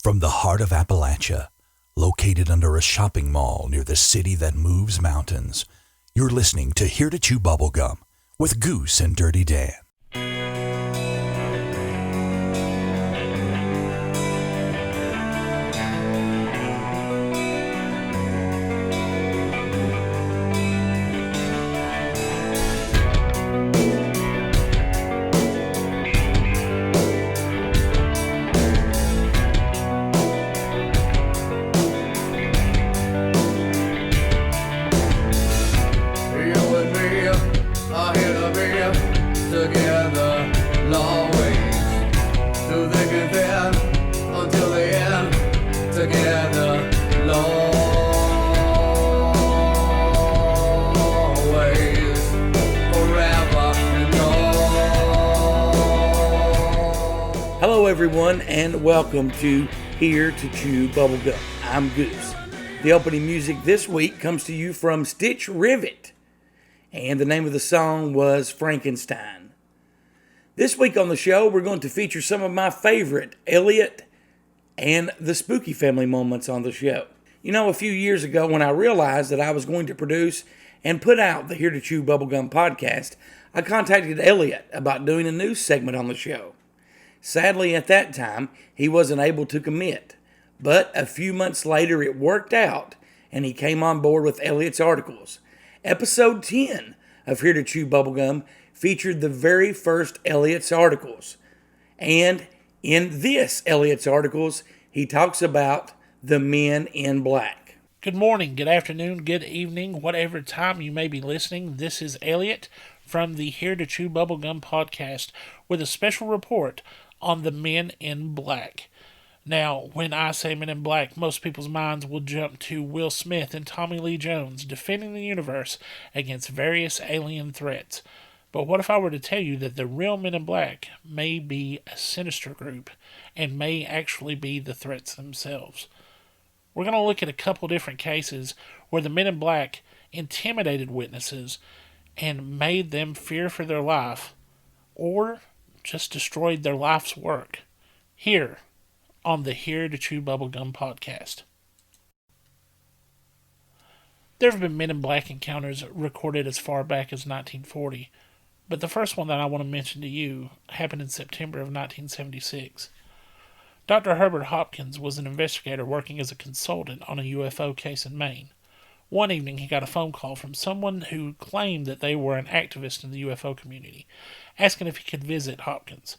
From the heart of Appalachia, located under a shopping mall near the city that moves mountains, you're listening to Here To Chew Bubblegum with Goose and DirtyDan. Hello everyone, and welcome to Here To Chew Bubblegum. I'm Goose. The opening music this week comes to you from Stitch Rivet, and the name of the song was Frankenstein. This week on the show, we're going to feature some of my favorite Elliott and the Spooky Family moments on the show. You know, a few years ago when I realized that I was going to produce and put out the Here To Chew Bubblegum podcast, I contacted Elliott about doing a news segment on the show. Sadly, at that time, he wasn't able to commit, but a few months later it worked out, and he came on board with Elliott's articles. Episode 10 of Here To Chew Bubblegum featured the very first Elliott's articles, and in this Elliott's articles, he talks about the Men in Black. Good morning, good afternoon, good evening, whatever time you may be listening. This is Elliott from the Here To Chew Bubblegum podcast with a special report on the Men in Black. Now, when I say Men in Black, most people's minds will jump to Will Smith and Tommy Lee Jones defending the universe against various alien threats. But what if I were to tell you that the real Men in Black may be a sinister group and may actually be the threats themselves? We're going to look at a couple different cases where the Men in Black intimidated witnesses and made them fear for their life, or just destroyed their life's work, here on the Here To Chew Bubblegum podcast. There have been Men in Black encounters recorded as far back as 1940, but the first one that I want to mention to you happened in September of 1976. Dr. Herbert Hopkins was an investigator working as a consultant on a UFO case in Maine. One evening, he got a phone call from someone who claimed that they were an activist in the UFO community, asking if he could visit Hopkins.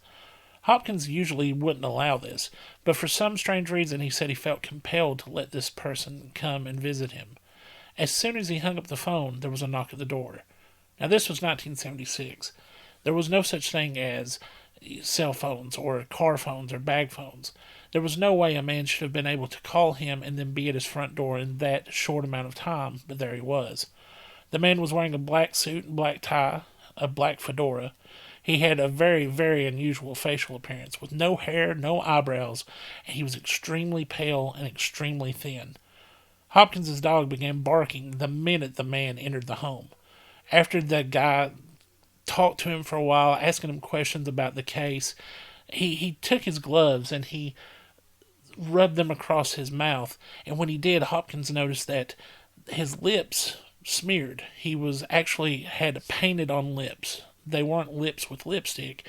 Hopkins usually wouldn't allow this, but for some strange reason, he said he felt compelled to let this person come and visit him. As soon as he hung up the phone, there was a knock at the door. Now, this was 1976. There was no such thing as cell phones or car phones or bag phones. There was no way a man should have been able to call him and then be at his front door in that short amount of time, but there he was. The man was wearing a black suit and black tie, a black fedora. He had a very, very unusual facial appearance, with no hair, no eyebrows, and he was extremely pale and extremely thin. Hopkins' dog began barking the minute the man entered the home. After the guy talked to him for a while, asking him questions about the case, he took his gloves and he rubbed them across his mouth, and when he did, Hopkins noticed that his lips smeared. He was actually had painted on lips. They weren't lips with lipstick.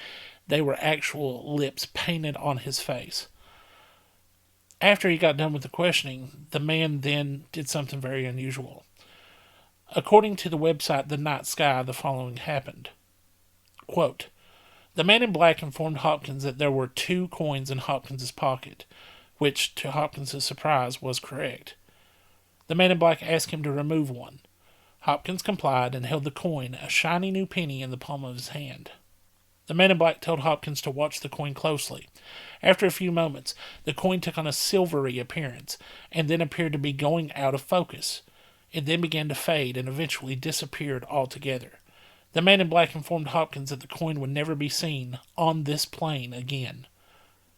They were actual lips painted on his face. After he got done with the questioning, the man then did something very unusual. According to the website The Night Sky, the following happened. Quote, "The man in black informed Hopkins that there were 2 coins in Hopkins' pocket, which, to Hopkins' surprise, was correct. The man in black asked him to remove one. Hopkins complied and held the coin, a shiny new penny, in the palm of his hand. The man in black told Hopkins to watch the coin closely. After a few moments, the coin took on a silvery appearance, and then appeared to be going out of focus. It then began to fade and eventually disappeared altogether. The man in black informed Hopkins that the coin would never be seen on this plane again.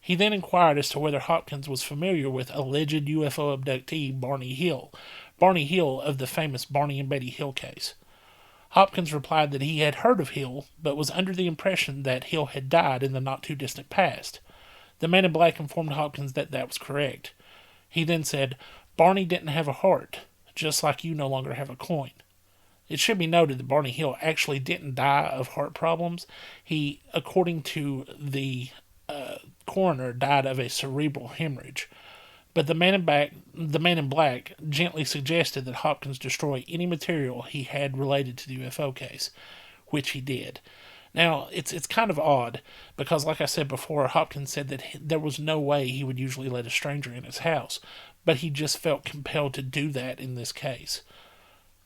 He then inquired as to whether Hopkins was familiar with alleged UFO abductee Barney Hill of the famous Barney and Betty Hill case. Hopkins replied that he had heard of Hill, but was under the impression that Hill had died in the not-too-distant past. The man in black informed Hopkins that that was correct. He then said, Barney didn't have a heart, just like you no longer have a coin. It should be noted that Barney Hill actually didn't die of heart problems. He, according to the coroner, died of a cerebral hemorrhage. But the man in black gently suggested that Hopkins destroy any material he had related to the UFO case, which he did. Now, it's kind of odd, because like I said before, Hopkins said that there was no way he would usually let a stranger in his house, but he just felt compelled to do that in this case.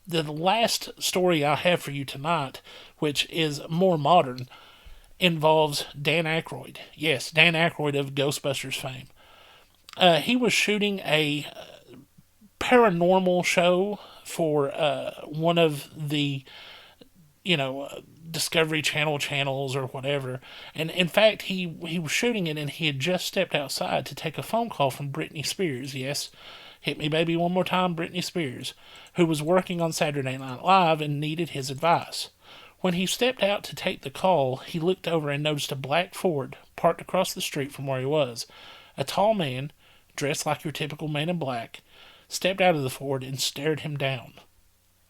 The last story I have for you tonight, which is more modern, involves Dan Aykroyd. Yes, Dan Aykroyd of Ghostbusters fame. He was shooting a paranormal show for one of the, Discovery Channel channels or whatever. And in fact, he was shooting it, and he had just stepped outside to take a phone call from Britney Spears. Yes, hit me baby one more time, Britney Spears, who was working on Saturday Night Live and needed his advice. When he stepped out to take the call, he looked over and noticed a black Ford parked across the street from where he was. A tall man, dressed like your typical man in black, stepped out of the Ford and stared him down.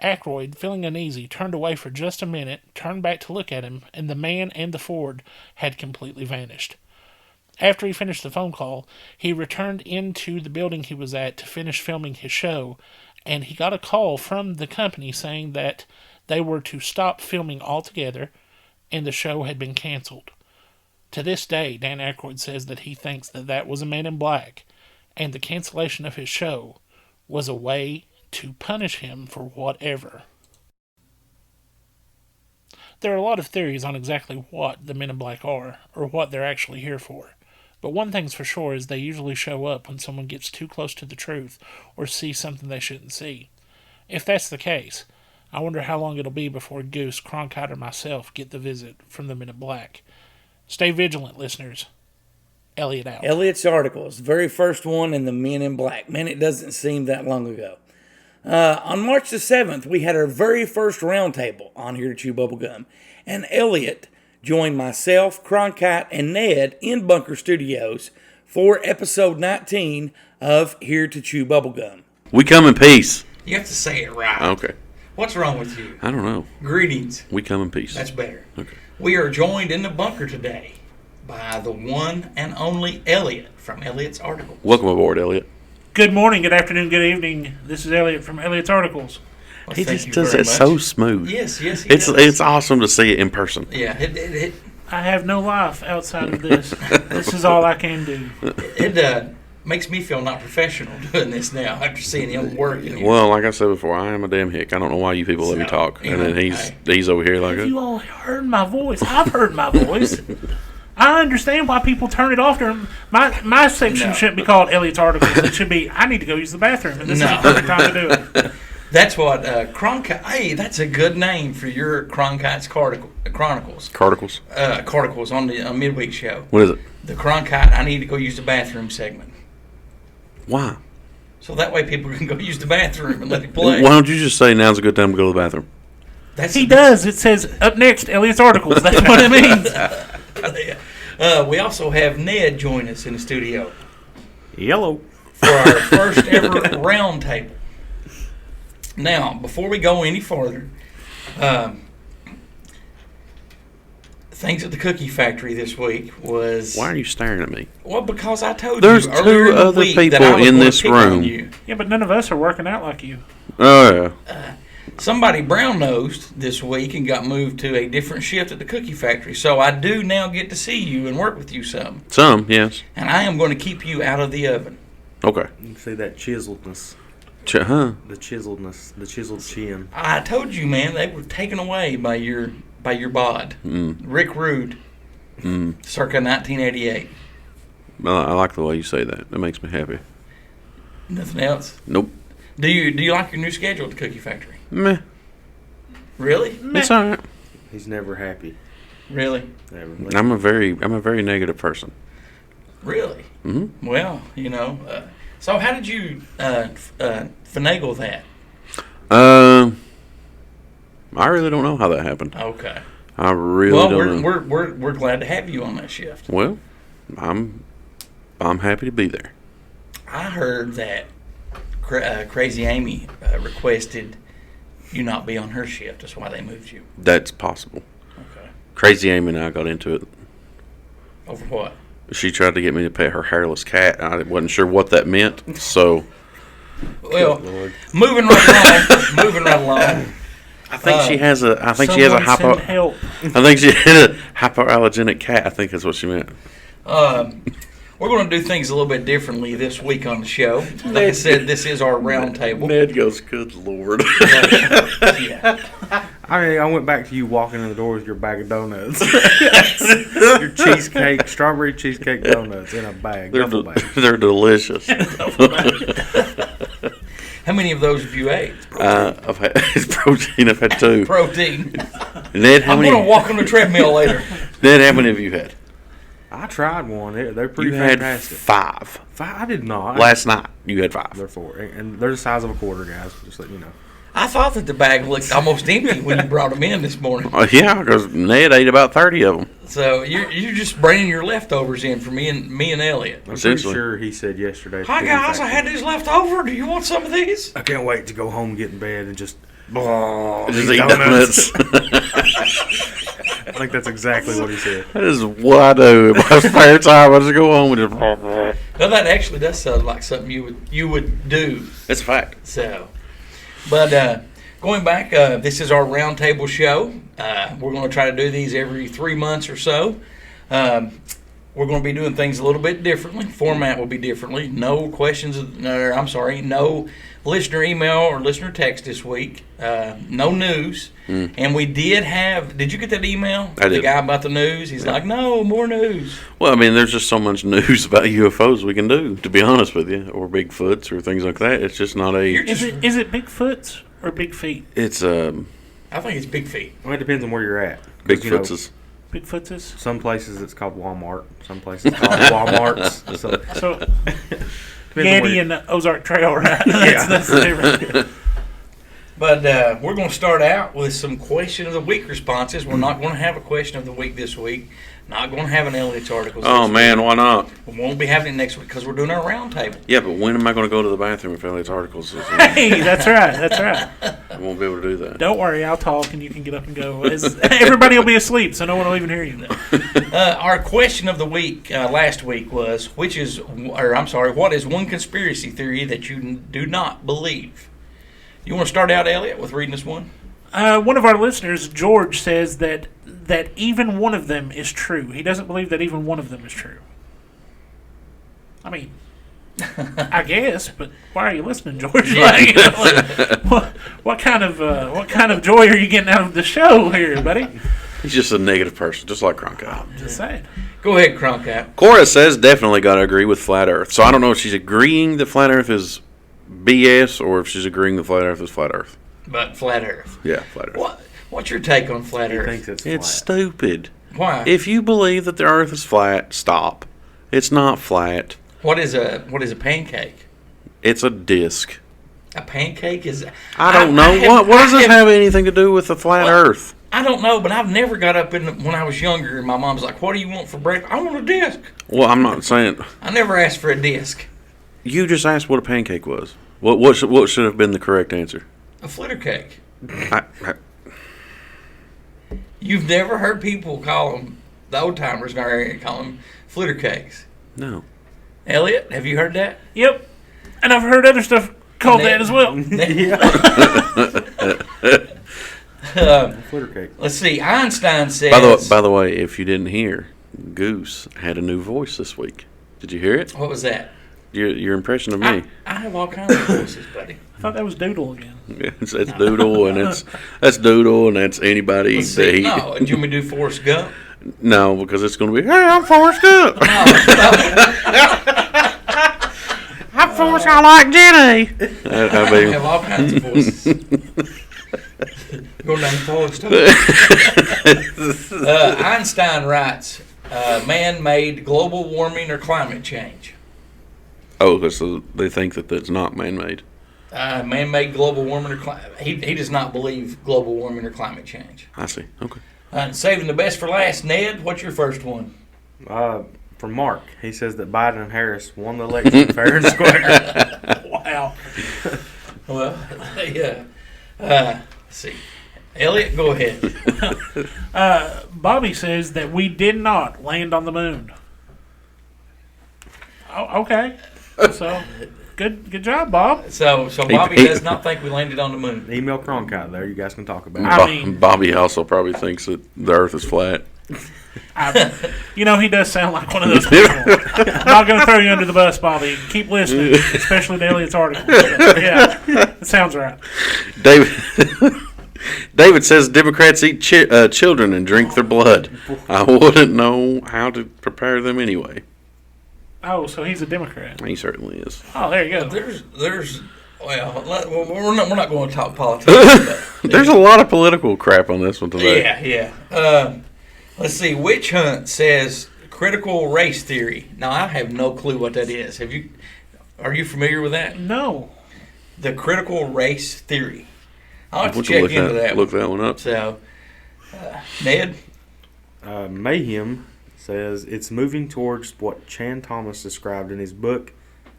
Aykroyd, feeling uneasy, turned away for just a minute, turned back to look at him, and the man and the Ford had completely vanished. After he finished the phone call, he returned into the building he was at to finish filming his show, and he got a call from the company saying that they were to stop filming altogether, and the show had been canceled. To this day, Dan Aykroyd says that he thinks that that was a man in black, and the cancellation of his show was a way to punish him for whatever. There are a lot of theories on exactly what the men in black are, or what they're actually here for. But one thing's for sure is they usually show up when someone gets too close to the truth, or sees something they shouldn't see. If that's the case, I wonder how long it'll be before Goose, Cronkite, or myself get the visit from the men in black. Stay vigilant, listeners. Elliott out. Elliott's article is the very first one in the Men in Black. Man, it doesn't seem that long ago. On March the 7th, we had our very first roundtable on Here to Chew Bubblegum, and Elliott joined myself, Cronkite, and Ned in Bunker Studios for episode 19 of Here to Chew Bubblegum. We come in peace. You have to say it right. Okay. What's wrong with you? I don't know. Greetings. We come in peace. That's better. Okay. We are joined in the bunker today by the one and only Elliott from Elliott's article. Welcome aboard, Elliott. Good morning, good afternoon, good evening. This is Elliott from Elliott's Articles. Well, He thank just you does very it much. so smooth. Yes, he It's does. it's awesome to see it in person. Yeah, it I have no life outside of this. This is all I can do. makes me feel not professional doing this now after seeing him work. In here. Well, like I said before, I am a damn hick. I don't know why you people let me So, talk. you And then know, he's over here like, Have you all heard my voice? I've heard my voice. I understand why people turn it off during my section No. shouldn't be called Elliott's Articles. It should be I need to go use the bathroom, and this is the perfect time to do it. That's what Cronkite. Hey, that's a good name for your Cronkite's Chronicles. Carticles. Carticles on the midweek show. What is it? The Cronkite. I need to go use the bathroom segment. Why? So that way people can go use the bathroom and let it play. Why don't you just say now's a good time to go to the bathroom? That's He does. It says up next, Elliott's Articles. That's what it means. We also have Ned join us in the studio Yellow. for our first ever round table. Now, before we go any further, things at the cookie factory this week was... Why are you staring at me? Well, because I told There's you earlier two in the other week that people I was in gonna this pick on room. you. Yeah, but none of us are working out like you. Oh, yeah. Somebody brown-nosed this week and got moved to a different shift at the cookie factory. So I do now get to see you and work with you some. Some, yes. And I am going to keep you out of the oven. Okay. You can see that chiseledness. Huh? The chiseledness. The chiseled chin. I told you, man, they were taken away by your bod. Rick Rude, circa 1988. I like the way you say that. That makes me happy. Nothing else. Nope. Do you like your new schedule at the cookie factory? Meh. Really? It's all right. He's never happy. Really? Never. I'm a very negative person. Really? Mm-hmm. Well, so how did you finagle that? I really don't know how that happened. Okay. I really Well, don't know. we're glad to have you on that shift. Well, I'm I'm happy to be there. I heard that Crazy Amy requested you not be on her shift. That's why they moved you. That's possible. Okay. Crazy Amy and I got into it. Over what? She tried to get me to pet her hairless cat. I wasn't sure what that meant, so... Well, moving right along. I think she has a. I think she Someone has a send help. I think she had a hypoallergenic cat. I think that's what she meant. We're going to do things a little bit differently this week on the show. Like I said, this is our round table. Ned goes, "Good Lord." Yeah. I went back to you walking in the door with your bag of donuts. Your cheesecake, strawberry cheesecake donuts in a bag. Duffel bag. They're delicious. How many of those have you ate? I've had it's protein. I've had 2. Protein. Ned, how I'm many? going to walk on the treadmill later. Ned, how many have you had? I tried one. They're pretty You had fantastic. 5 I did not. last night. You had 5. They're 4, and they're the size of a quarter, guys. Just let you know. I thought that the bag looked almost empty when you brought them in this morning. Yeah, because Ned ate about 30 of them. So you're just bringing your leftovers in for me and Elliott. I'm pretty Essentially. sure he said yesterday. Hi guys, I had these left over. Do you want some of these? I can't wait to go home, get in bed, and just Just eat donuts. I think that's exactly what he said. That is what I do in my spare time. I just go home and just. Well, that actually does sound like something you would do. It's a fact. So, but going back, this is our roundtable show. We're going to try to do these every 3 months or so. We're going to be doing things a little bit differently. Format will be differently. No questions. No listener email or listener text this week. No news. And we did have. Did you get that email? I did. The guy about the news. He's like, no more news. Well, I mean, there's just so much news about UFOs we can do, to be honest with you, or Bigfoots or things like that. It's just not a. Is it Bigfoots or Big Feet? It's I think it's Big Feet. Well, it depends on where you're at. 'Cause, you know, Bigfoots. Bigfoots? some places it's called Walmart. Some places it's called Walmarts. So, Depends on Yandy where and the Ozark Trail, right? That's the difference. But we're going to start out with some question of the week responses. We're not going to have a question of the week this week. Not going to have an Elliott's article. Oh, man, why not? We won't be having it next week because we're doing our round table. Yeah, but when am I going to go to the bathroom if Elliott's articles? Hey, that's right. I won't be able to do that. Don't worry, I'll talk and you can get up and go. Everybody will be asleep, so no one will even hear you. Our question of the week last week was, what is one conspiracy theory that you do not believe? You want to start out, Elliott, with reading this one? One of our listeners, George, says that even one of them is true. He doesn't believe that even one of them is true. I mean, I guess, but why are you listening, George? What kind of joy are you getting out of the show here, buddy? He's just a negative person, just like Cronkite. I'm just saying. Go ahead, Cronkite. Cora says definitely got to agree with Flat Earth. So I don't know if she's agreeing that Flat Earth is BS or if she's agreeing that Flat Earth is Flat Earth. But Flat Earth. Yeah, Flat Earth. What's your take on Flat He Earth? thinks it's It's flat. stupid. Why? If you believe that the Earth is flat, stop. It's not flat. What is a pancake? It's a disc. A pancake is. I don't know. What does this have anything to do with the flat Earth? I don't know, but I've never got up when I was younger and my mom's like, "What do you want for breakfast?" I want a disc. Well, I'm not saying. I never asked for a disc. You just asked what a pancake was. What should have been the correct answer? A flitter cake. I, You've never heard people call them, the old timers in our area call them flitter cakes. no. Elliott, have you heard that? Yep. And I've heard other stuff called that as well. Flitter cake. Let's see. Einstein says. By the way, if you didn't hear, Goose had a new voice this week. Did you hear it? What was that? Your impression of me. I have all kinds of voices, buddy. I thought that was Doodle again. That's Doodle, and that's Doodle, and that's anybody. Let's see. No, do you want me to do Forrest Gump? No, because it's going to be, hey, I'm Forrest Gump. I'm Forrest, I like Jenny. I have all kinds of voices. Your name Forrest Gump. Einstein writes, man-made global warming or climate change. Oh, so they think that that's not man-made. Man-made global warming or climate. He does not believe global warming or climate change. I see. Okay. Saving the best for last, Ned. What's your first one? From Mark, he says that Biden and Harris won the election fair and square. Wow. Well, yeah. Let's see. Elliott, go ahead. Bobby says that we did not land on the moon. Oh, okay. So, good job, Bob. So Bobby does not think we landed on the moon. Email Cronkite there. You guys can talk about it. I mean- Bobby also probably thinks that the Earth is flat. He does sound like one of those people. I'm not going to throw you under the bus, Bobby. Keep listening, especially to Elliott's article. Yeah, it sounds right. David says Democrats eat children and drink their blood. I wouldn't know how to prepare them anyway. Oh, so he's a Democrat. He certainly is. Oh, there you go. There's we're not going to talk politics. There's a lot of political crap on this one today. Yeah. Let's see. Witch Hunt says critical race theory. Now I have no clue what that is. Are you familiar with that? No. The critical race theory. I'll have to check into that. Look that one up. So, Ned? Mayhem says it's moving towards what Chan Thomas described in his book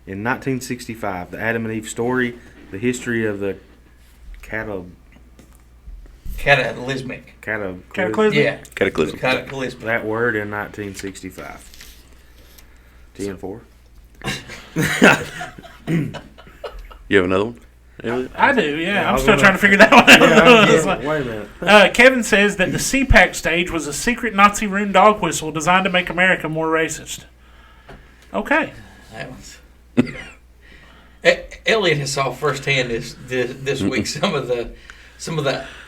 in 1965, The Adam and Eve Story, The History of the Cataclysmic. Cataclysm? Yeah. Cataclysm. Cataclysmic. that word in 1965. TN4. You have another one, Elliott? I do, yeah. I'm was still gonna- trying to figure that one out. Yeah, wait a minute. Kevin says that the CPAC stage was a secret Nazi rune dog whistle designed to make America more racist. Okay. That one's. Elliott has saw firsthand this week some of the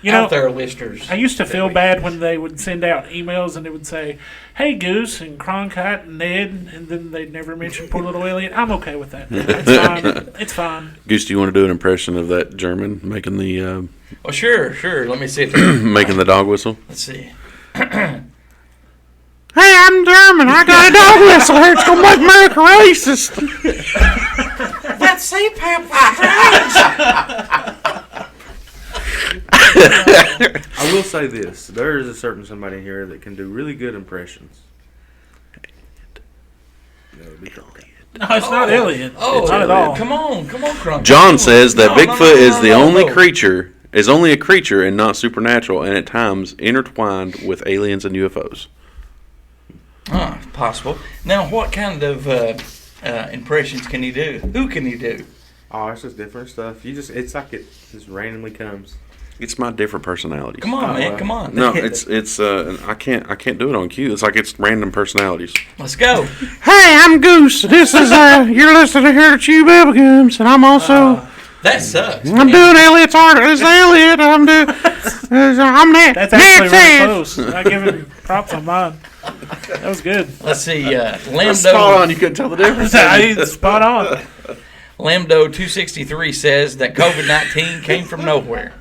out there listeners. I used to feel bad when they would send out emails and it would say, "Hey Goose and Cronkite and Ned," and then they'd never mention poor little Elliott. I'm okay with that. It's fine. It's fine. Goose, do you want to do an impression of that German making the Oh, sure. Let me see it. making the dog whistle? Let's see. Hey, I'm German. I got a dog whistle here. It's gonna make America racist. That CPAP. I will say this: there is a certain somebody here that can do really good impressions. No, it's not Elliott. Oh, It's not at all. Come on, Crunk. John says that No, Bigfoot is the only no. creature is only a creature and not supernatural, and at times intertwined with aliens and UFOs. Possible. Now, what kind of impressions can he do? Who can he do? Oh, it's just different stuff. It's like it just randomly comes. It's my different personalities. Come on, man. Come on. No, it's I can't do it on cue. It's like it's random personalities. Let's go. Hey, I'm Goose. This is you're listening to Here To Chew Bubblegums, and I'm also That sucks. I'm doing Elliott's art. It's Elliott. I'm Ned. That's actually really close. I give him props on mine. That was good. Let's see. Spot Lambdo. on. You couldn't tell the difference. Spot on. Lambdo 263 says that COVID-19 came from nowhere.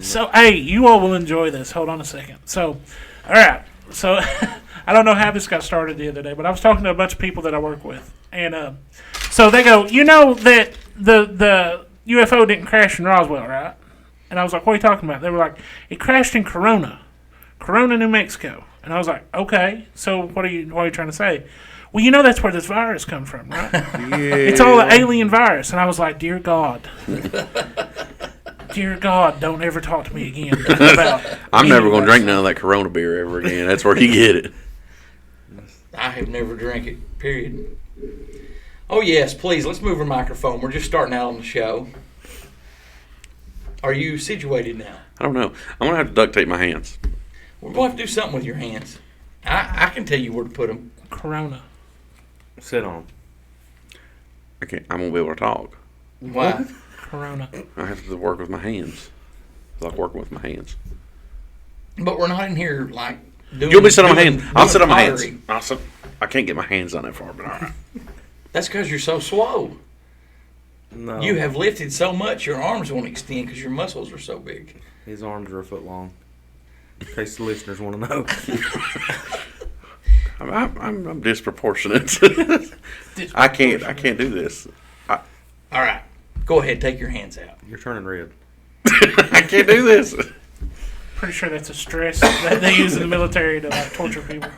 So, hey, you all will enjoy this. Hold on a second. So, all right. So, I don't know how this got started the other day, but I was talking to a bunch of people that I work with. And so they go, you know that the UFO didn't crash in Roswell, right? And I was like, what are you talking about? They were like, it crashed in Corona, New Mexico. And I was like, okay, so what are you trying to say? Well, you know that's where this virus comes from, right? Yeah. It's all an alien virus. And I was like, dear God, don't ever talk to me again about I'm never going to virus. drink none of that Corona beer ever again. That's where you get it. I have never drank it, period. Oh, yes, please, let's move our microphone. We're just starting out on the show. Are you situated now? I don't know. I'm going to have to duct tape my hands. We're going to have to do something with your hands. I can tell you where to put them. Corona. Sit on. I can't. I won't be able to talk. Why? Corona. I have to work with my hands. I like working with my hands. But we're not in here, like, doing... You'll be sitting on my hands. I'll sit on my hands. pottery. I can't get my hands on that far, but all right. That's because you're so slow. No. You have lifted so much, your arms won't extend because your muscles are so big. His arms are a foot long. In case the listeners want to know. I'm disproportionate. I can't do this. All right. Go ahead. Take your hands out. You're turning red. I can't do this. Pretty sure that's a stress that they use in the military to like torture people.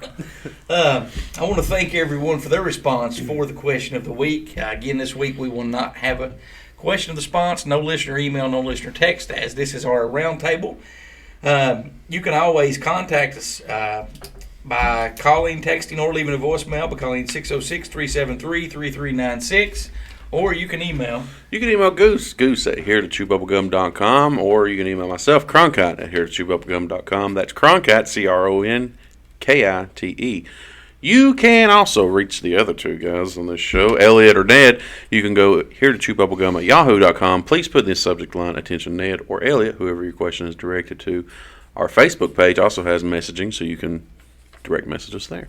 I want to thank everyone for their response for the question of the week. Again, this week we will not have a question of the response, no listener email, no listener text, as this is our roundtable. You can always contact us by calling, texting, or leaving a voicemail by calling 606-373-3396, or you can email. You can email Goose at heretochewbubblegum.com, or you can email myself, Cronkite, at heretochewbubblegum.com. That's Cronkite, Cronkite. You can also reach the other two guys on this show, Elliott or Ned. You can go heretochewbubblegum at yahoo.com. Please put in the subject line, attention Ned or Elliott, whoever your question is directed to. Our Facebook page also has messaging, so you can direct message us there.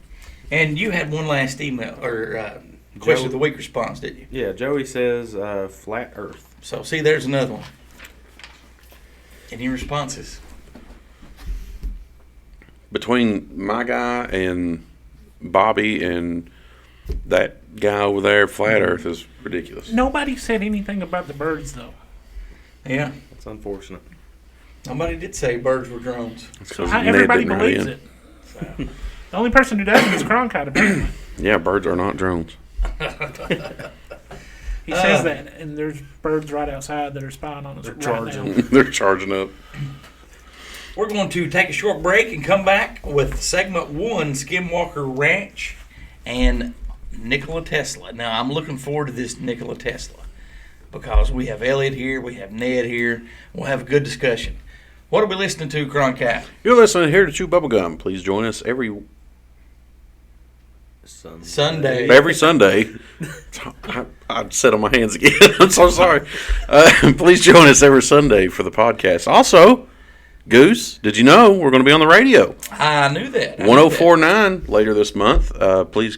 And you had one last email, or question of the week response, didn't you? Yeah, Joey says flat Earth. So, see, there's another one. Any responses? Between my guy and Bobby and that guy over there, flat Earth is ridiculous. Nobody said anything about the birds, though. Yeah. That's unfortunate. Nobody did say birds were drones. Everybody believes it. So. The only person who doesn't is Cronkite, apparently. Yeah, birds are not drones. He says that, and there's birds right outside that are spying on us right now. They're charging up. We're going to take a short break and come back with segment 1, Skimwalker Ranch and Nikola Tesla. Now, I'm looking forward to this Nikola Tesla because we have Elliott here, we have Ned here. We'll have a good discussion. What are we listening to, Cronkite? You're listening Here to Chew Bubblegum. Please join us every Sunday. Every Sunday. I sat on my hands again. I'm so sorry. Please join us every Sunday for the podcast. Also, Goose, did you know we're going to be on the radio? I knew that. 104.9 later this month. Please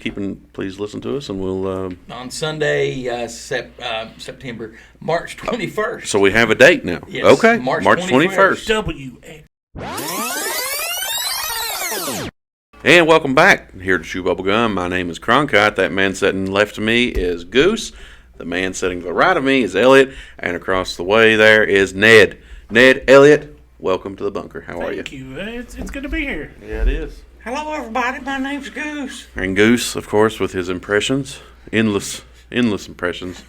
listen to us, and we'll on Sunday, September, March 21st. So we have a date now. Yes, okay, March 21st. W.A. And welcome back here to Chew Bubblegum. My name is Cronkite. That man sitting left of me is Goose. The man sitting to the right of me is Elliott. And across the way there is Ned. Ned, Elliott, welcome to the bunker. How are you? Thank you. It's good to be here. Yeah, it is. Hello, everybody. My name's Goose. And Goose, of course, with his impressions. Endless impressions.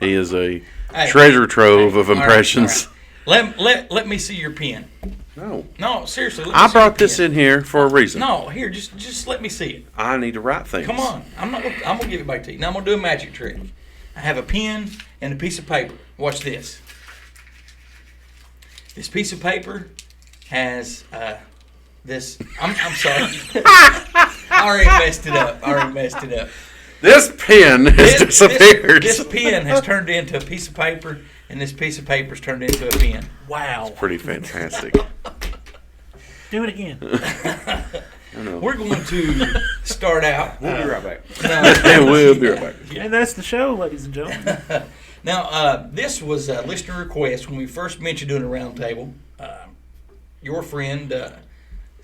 He is a treasure trove of impressions. All right. Let me see your pen. No, seriously. Let me I brought this in here for a reason. No, here, just let me see it. I need to write things. Come on, I'm gonna give it back to you. Now I'm gonna do a magic trick. I have a pen and a piece of paper. Watch this. This piece of paper has this. I'm sorry. I already messed it up. This pen has disappeared. This pen has turned into a piece of paper, and this piece of paper's turned into a pen. Wow. Pretty fantastic. Do it again. We're going to start out. We'll be right back. We'll be right back. And that's the show, ladies and gentlemen. Now, this was a listener request when we first mentioned doing a roundtable. Your friend,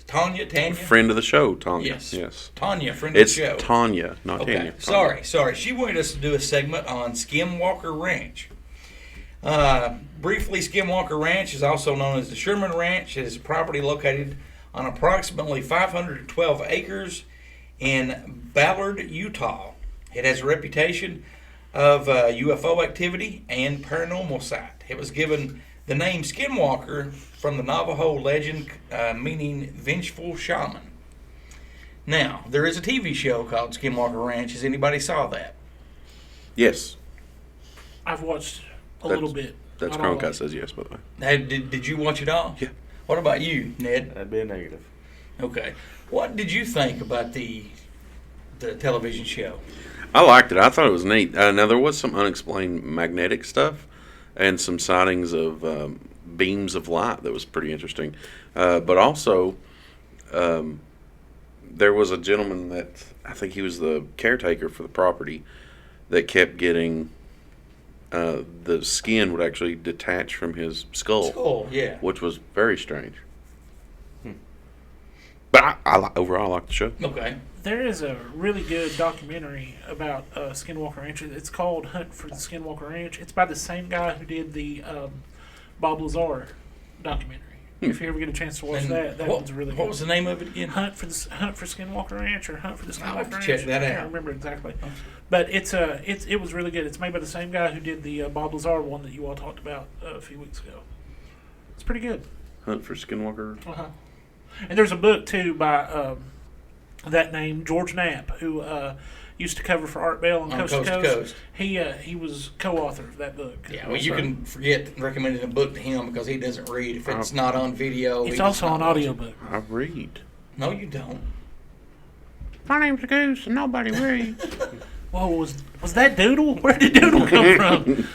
Tanya? Friend of the show, Tanya. Yes. Tanya, friend of the show. It's Tanya, not okay. Tanya. Sorry. She wanted us to do a segment on Skimwalker Ranch. Briefly, Skimwalker Ranch is also known as the Sherman Ranch. It is a property located on approximately 512 acres in Ballard, Utah. It has a reputation of UFO activity and paranormal site. It was given the name Skinwalker from the Navajo legend meaning vengeful shaman. Now, there is a TV show called Skimwalker Ranch. Has anybody saw that? Yes. I've watched a little bit. That's Cronkite says yes, by the way. Hey, did you watch it all? Yeah. What about you, Ned? That'd be a negative. Okay. What did you think about the television show? I liked it. I thought it was neat. Now, there was some unexplained magnetic stuff and some sightings of beams of light that was pretty interesting. But also, there was a gentleman that, I think he was the caretaker for the property, that kept getting the skin would actually detach from his skull. Yeah. Which was very strange. But overall, I like the show. Okay. There is a really good documentary about Skinwalker Ranch. It's called Hunt for the Skinwalker Ranch. It's by the same guy who did the Bob Lazar documentary. If you ever get a chance to watch And that one's really good. What was the name of it again? Hunt for Skinwalker Ranch or Hunt for the I'll have Skimwalker to Ranch. check that I out. can't remember exactly, but it was really good. It's made by the same guy who did the Bob Lazar one that you all talked about a few weeks ago. It's pretty good. Hunt for Skinwalker. And there's a book too by that name, George Knapp, who used to cover for Art Bell on Coast to Coast. He was co-author of that book. Yeah, well, you can forget recommending a book to him because he doesn't read. If it's not on video, It's also an audiobook. I read. No, you don't. My name's Goose and nobody reads. Whoa, was that Doodle? Where did Doodle come from?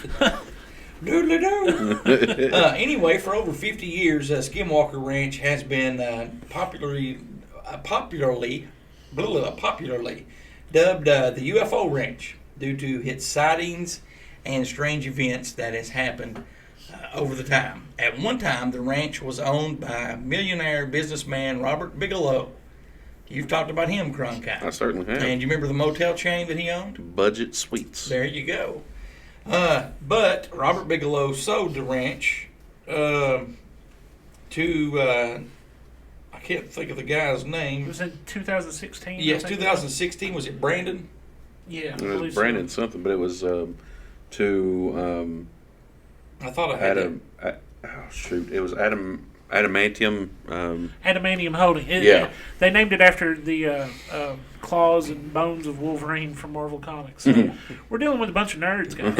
Doodly-doo. Anyway, for over 50 years, Skimwalker Ranch has been popularly dubbed the UFO Ranch due to its sightings and strange events that has happened over the time. At one time, the ranch was owned by millionaire businessman Robert Bigelow. You've talked about him, Cronkite. I certainly have. And you remember the motel chain that he owned? Budget Suites. There you go. But Robert Bigelow sold the ranch to I can't think of the guy's It name. was in 2016. Yes, I think. 2016. Was it Brandon? Yeah, I It believe was so. Brandon something, but it was to I thought I had it. It was Adamantium. Adamantium Holding. Yeah. They named it after the claws and bones of Wolverine from Marvel Comics. So we're dealing with a bunch of nerds, guys.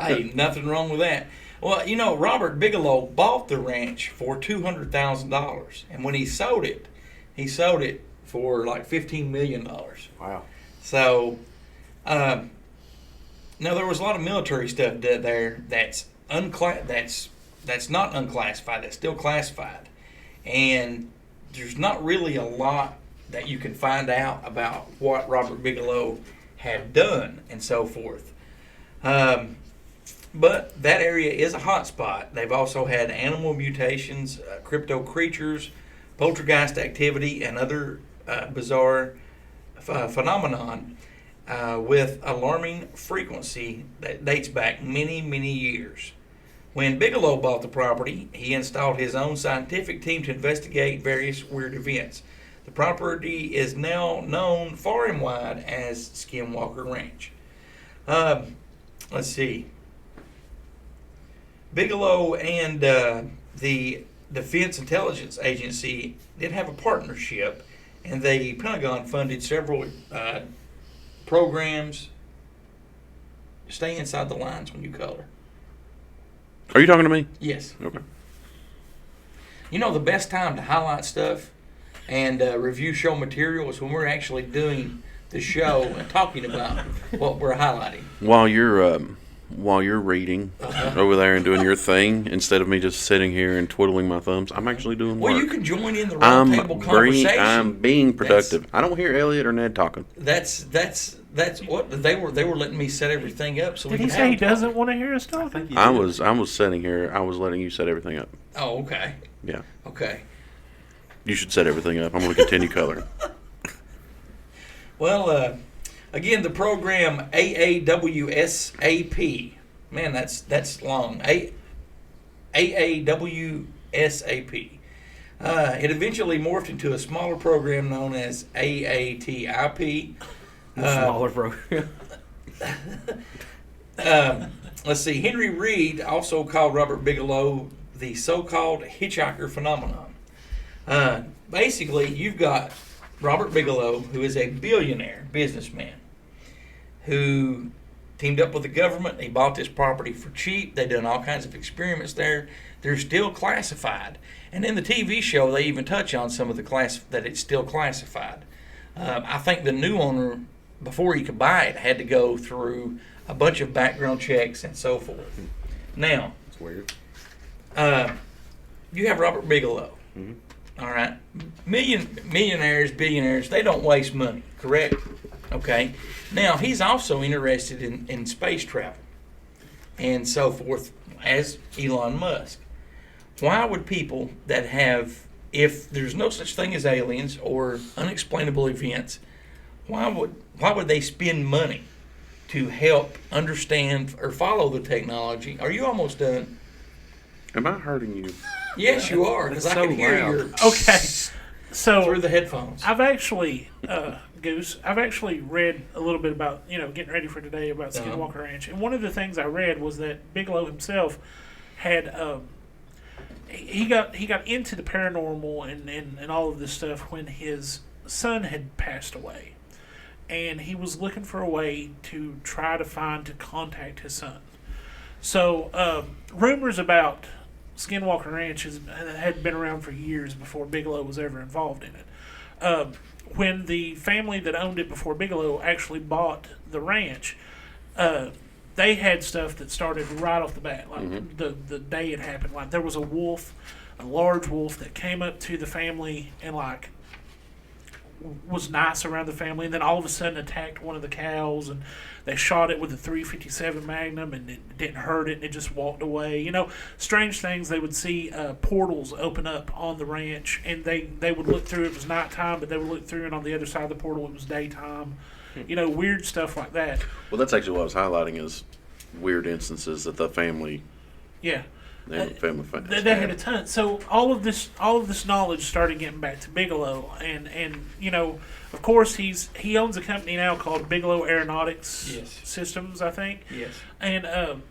Hey, nothing wrong with that. Well, you know, Robert Bigelow bought the ranch for $200,000, and when he sold it for like $15 million. Wow. So, now there was a lot of military stuff there that's not unclassified. That's still classified, and there's not really a lot that you can find out about what Robert Bigelow had done and so forth. But that area is a hot spot. They've also had animal mutations, crypto creatures, poltergeist activity, and other bizarre phenomenon with alarming frequency that dates back many, many years. When Bigelow bought the property, he installed his own scientific team to investigate various weird events. The property is now known far and wide as Skimwalker Ranch. Let's see. Bigelow and the Defense Intelligence Agency did have a partnership, and the Pentagon funded several programs. Stay inside the lines when you color. Are you talking to me? Yes. Okay. You know, the best time to highlight stuff and review show material is when we're actually doing the show and talking about what we're highlighting. While you're reading over there and doing your thing, instead of me just sitting here and twiddling my thumbs, I'm actually doing work. Well, you can join in the roundtable conversation. I'm being productive. I don't hear Elliott or Ned talking. That's what they were letting me set everything up so Did we he could say he have. doesn't want to hear us talking? I was sitting here. I was letting you set everything up. Oh, okay. Yeah. Okay. You should set everything up. I'm going to continue coloring. Well, again, the program AAWSAP. Man, that's long. AAWSAP. It eventually morphed into a smaller program known as AATIP. Smaller program. Let's see. Henry Reed also called Robert Bigelow the so-called hitchhiker phenomenon. Basically, you've got Robert Bigelow, who is a billionaire businessman, who teamed up with the government. He bought this property for cheap. They've done all kinds of experiments there. They're still classified. And in the TV show, they even touch on some of the that it's still classified. I think the new owner, before he could buy it, had to go through a bunch of background checks and so forth. Now, It's weird. you have Robert Bigelow. Mhm. All right. Millionaires, billionaires, they don't waste money, correct? Okay. Now, he's also interested in space travel and so forth, as Elon Musk. Why would people that have, if there's no such thing as aliens or unexplainable events, why would they spend money to help understand or follow the technology? Are you almost done? Am I hurting you? Yes, you are, because It's I so can hear loud. your Okay. So through the headphones. I've actually, Goose, I've actually read a little bit about, getting ready for today about Skimwalker Ranch. And one of the things I read was that Bigelow himself had, he got into the paranormal and all of this stuff when his son had passed away. And he was looking for a way to try to contact his son. So, rumors about Skinwalker Ranch had been around for years before Bigelow was ever involved in it. When the family that owned it before Bigelow actually bought the ranch, they had stuff that started right off the bat, like the day it happened. Like there was a wolf, a large wolf that came up to the family and like was nice around the family, and then all of a sudden attacked one of the cows, and they shot it with a .357 Magnum, and it didn't hurt it, and it just walked away. Strange things. They would see portals open up on the ranch, and they would look through. It was nighttime, but they would look through, and on the other side of the portal, it was daytime. Weird stuff like that. Well, that's actually what I was highlighting is weird instances that the family. Yeah. They They had a ton. So all of this knowledge started getting back to Bigelow, and of course he owns a company now called Bigelow Aeronautics Systems, I think. Yes. And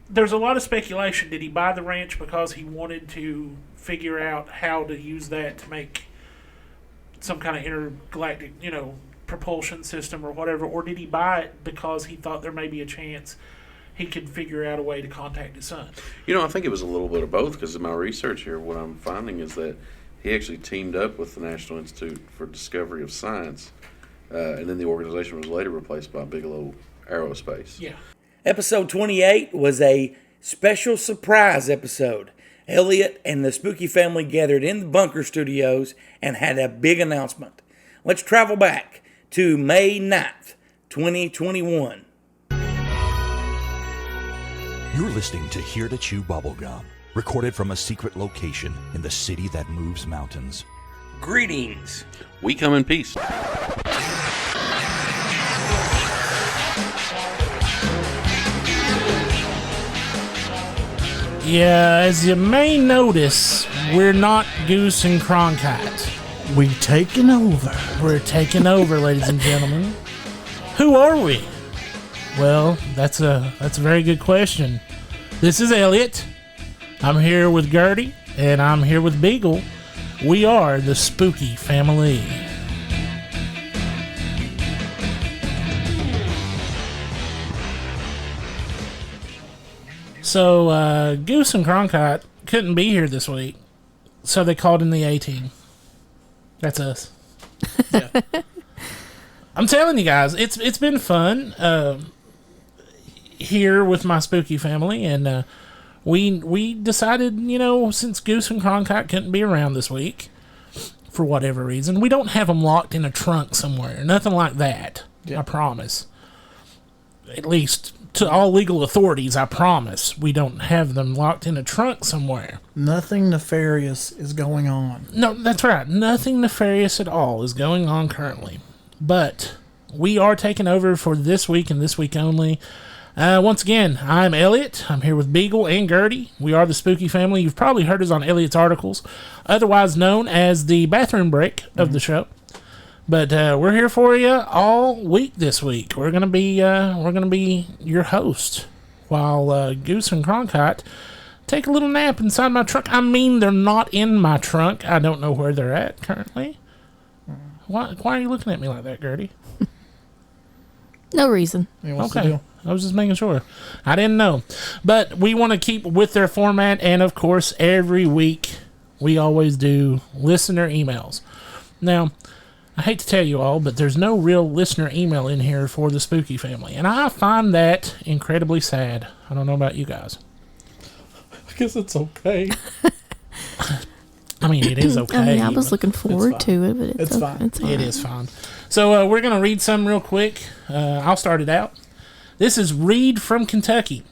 there's a lot of speculation. Did he buy the ranch because he wanted to figure out how to use that to make some kind of intergalactic, propulsion system or whatever, or did he buy it because he thought there may be a chance he could figure out a way to contact his son? I think it was a little bit of both, because in my research here, what I'm finding is that he actually teamed up with the National Institute for Discovery of Science, and then the organization was later replaced by Bigelow Aerospace. Yeah. Episode 28 was a special surprise episode. Elliott and the Spooky family gathered in the Bunker Studios and had a big announcement. Let's travel back to May 9th, 2021. You're listening to Here to Chew Bubblegum, recorded from a secret location in the city that moves mountains. Greetings. We come in peace. Yeah, as you may notice, we're not Goose and Cronkite. We taking over. We're taking over, ladies and gentlemen. Who are we? Well, that's a very good question. This is Elliott. I'm here with Gertie, and I'm here with Beagle. We are the Spooky Family. So, Goose and Cronkite couldn't be here this week, so they called in the A-Team. That's us. Yeah. I'm telling you guys, it's been fun here with my Spooky family, and we decided, since Goose and Cronkite couldn't be around this week for whatever reason, we don't have them locked in a trunk somewhere, nothing like that. Yeah. I promise. At least to all legal authorities, I promise we don't have them locked in a trunk somewhere. Nothing nefarious is going on. No, that's right. Nothing nefarious at all is going on currently. But we are taking over for this week and this week only. Once again, I'm Elliott. I'm here with Beagle and Gertie. We are the Spooky Family. You've probably heard us on Elliott's articles, otherwise known as the bathroom break of the show. But we're here for you all week this week. We're gonna be your host while Goose and Cronkite take a little nap inside my truck. I mean, they're not in my trunk. I don't know where they're at currently. Why are you looking at me like that, Gertie? No reason. Yeah, what's the deal? I was just making sure. I didn't know. But we want to keep with their format, and of course, every week we always do listener emails. Now, I hate to tell you all, but there's no real listener email in here for the Spooky Family, and I find that incredibly sad. I don't know about you guys. I guess it's okay. I mean, it is okay. I was looking forward to it, but it's fine. It's It is fine. So we're going to read some real quick. I'll start it out. This is Reed from Kentucky.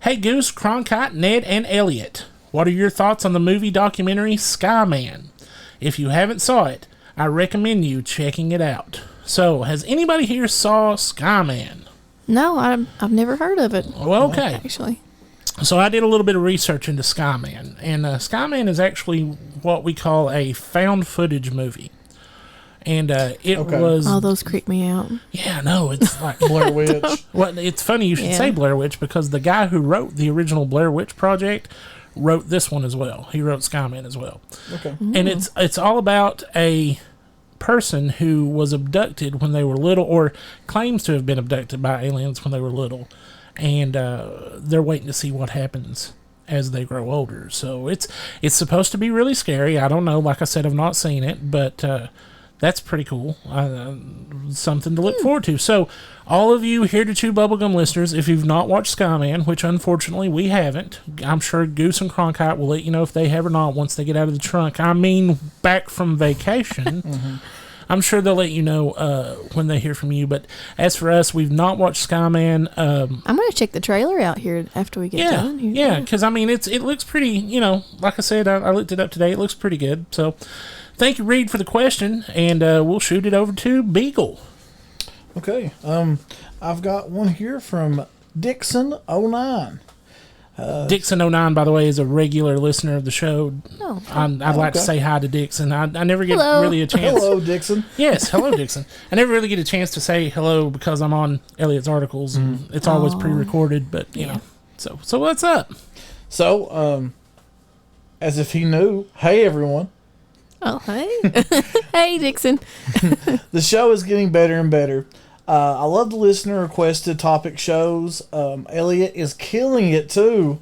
Hey, Goose, Cronkite, Ned, and Elliott. What are your thoughts on the movie documentary Skyman? If you haven't saw it, I recommend you checking it out. So, has anybody here saw Skyman? No, I've never heard of it. Well, okay. Actually. So I did a little bit of research into Skyman, and Skyman is actually what we call a found footage movie. And it was... Oh, those creep me out. Yeah, no, it's like... Blair Witch. Well, it's funny you should say Blair Witch, because the guy who wrote the original Blair Witch Project wrote this one as well. He wrote Skyman as well. Okay. And it's all about a person who was abducted when they were little, or claims to have been abducted by aliens when they were little. And they're waiting to see what happens as they grow older. So it's supposed to be really scary. I don't know. Like I said, I've not seen it, but that's pretty cool. Something to look forward to. So all of you Here to Chew Bubblegum listeners, if you've not watched Skyman, which unfortunately we haven't, I'm sure Goose and Cronkite will let you know if they have or not once they get out of the trunk. I mean, back from vacation. I'm sure they'll let you know when they hear from you. But as for us, we've not watched Skyman. I'm going to check the trailer out here after we get done. Here. Yeah, because, I mean, it looks pretty, like I said, I looked it up today. It looks pretty good. So thank you, Reed, for the question, and we'll shoot it over to Beagle. Okay. I've got one here from Dixon09. Dixon09, by the way, is a regular listener of the show. Oh, I'd like to say hi to Dixon. I never get really a chance. Hello, Dixon. Yes, hello, Dixon. I never really get a chance to say hello because I'm on Elliott's articles, and it's always pre-recorded, but, you know. So what's up? So, as if he knew, hey, everyone. Oh, hey. Hey, Dixon. The show is getting better and better. I love the listener requested topic shows. Elliott is killing it too.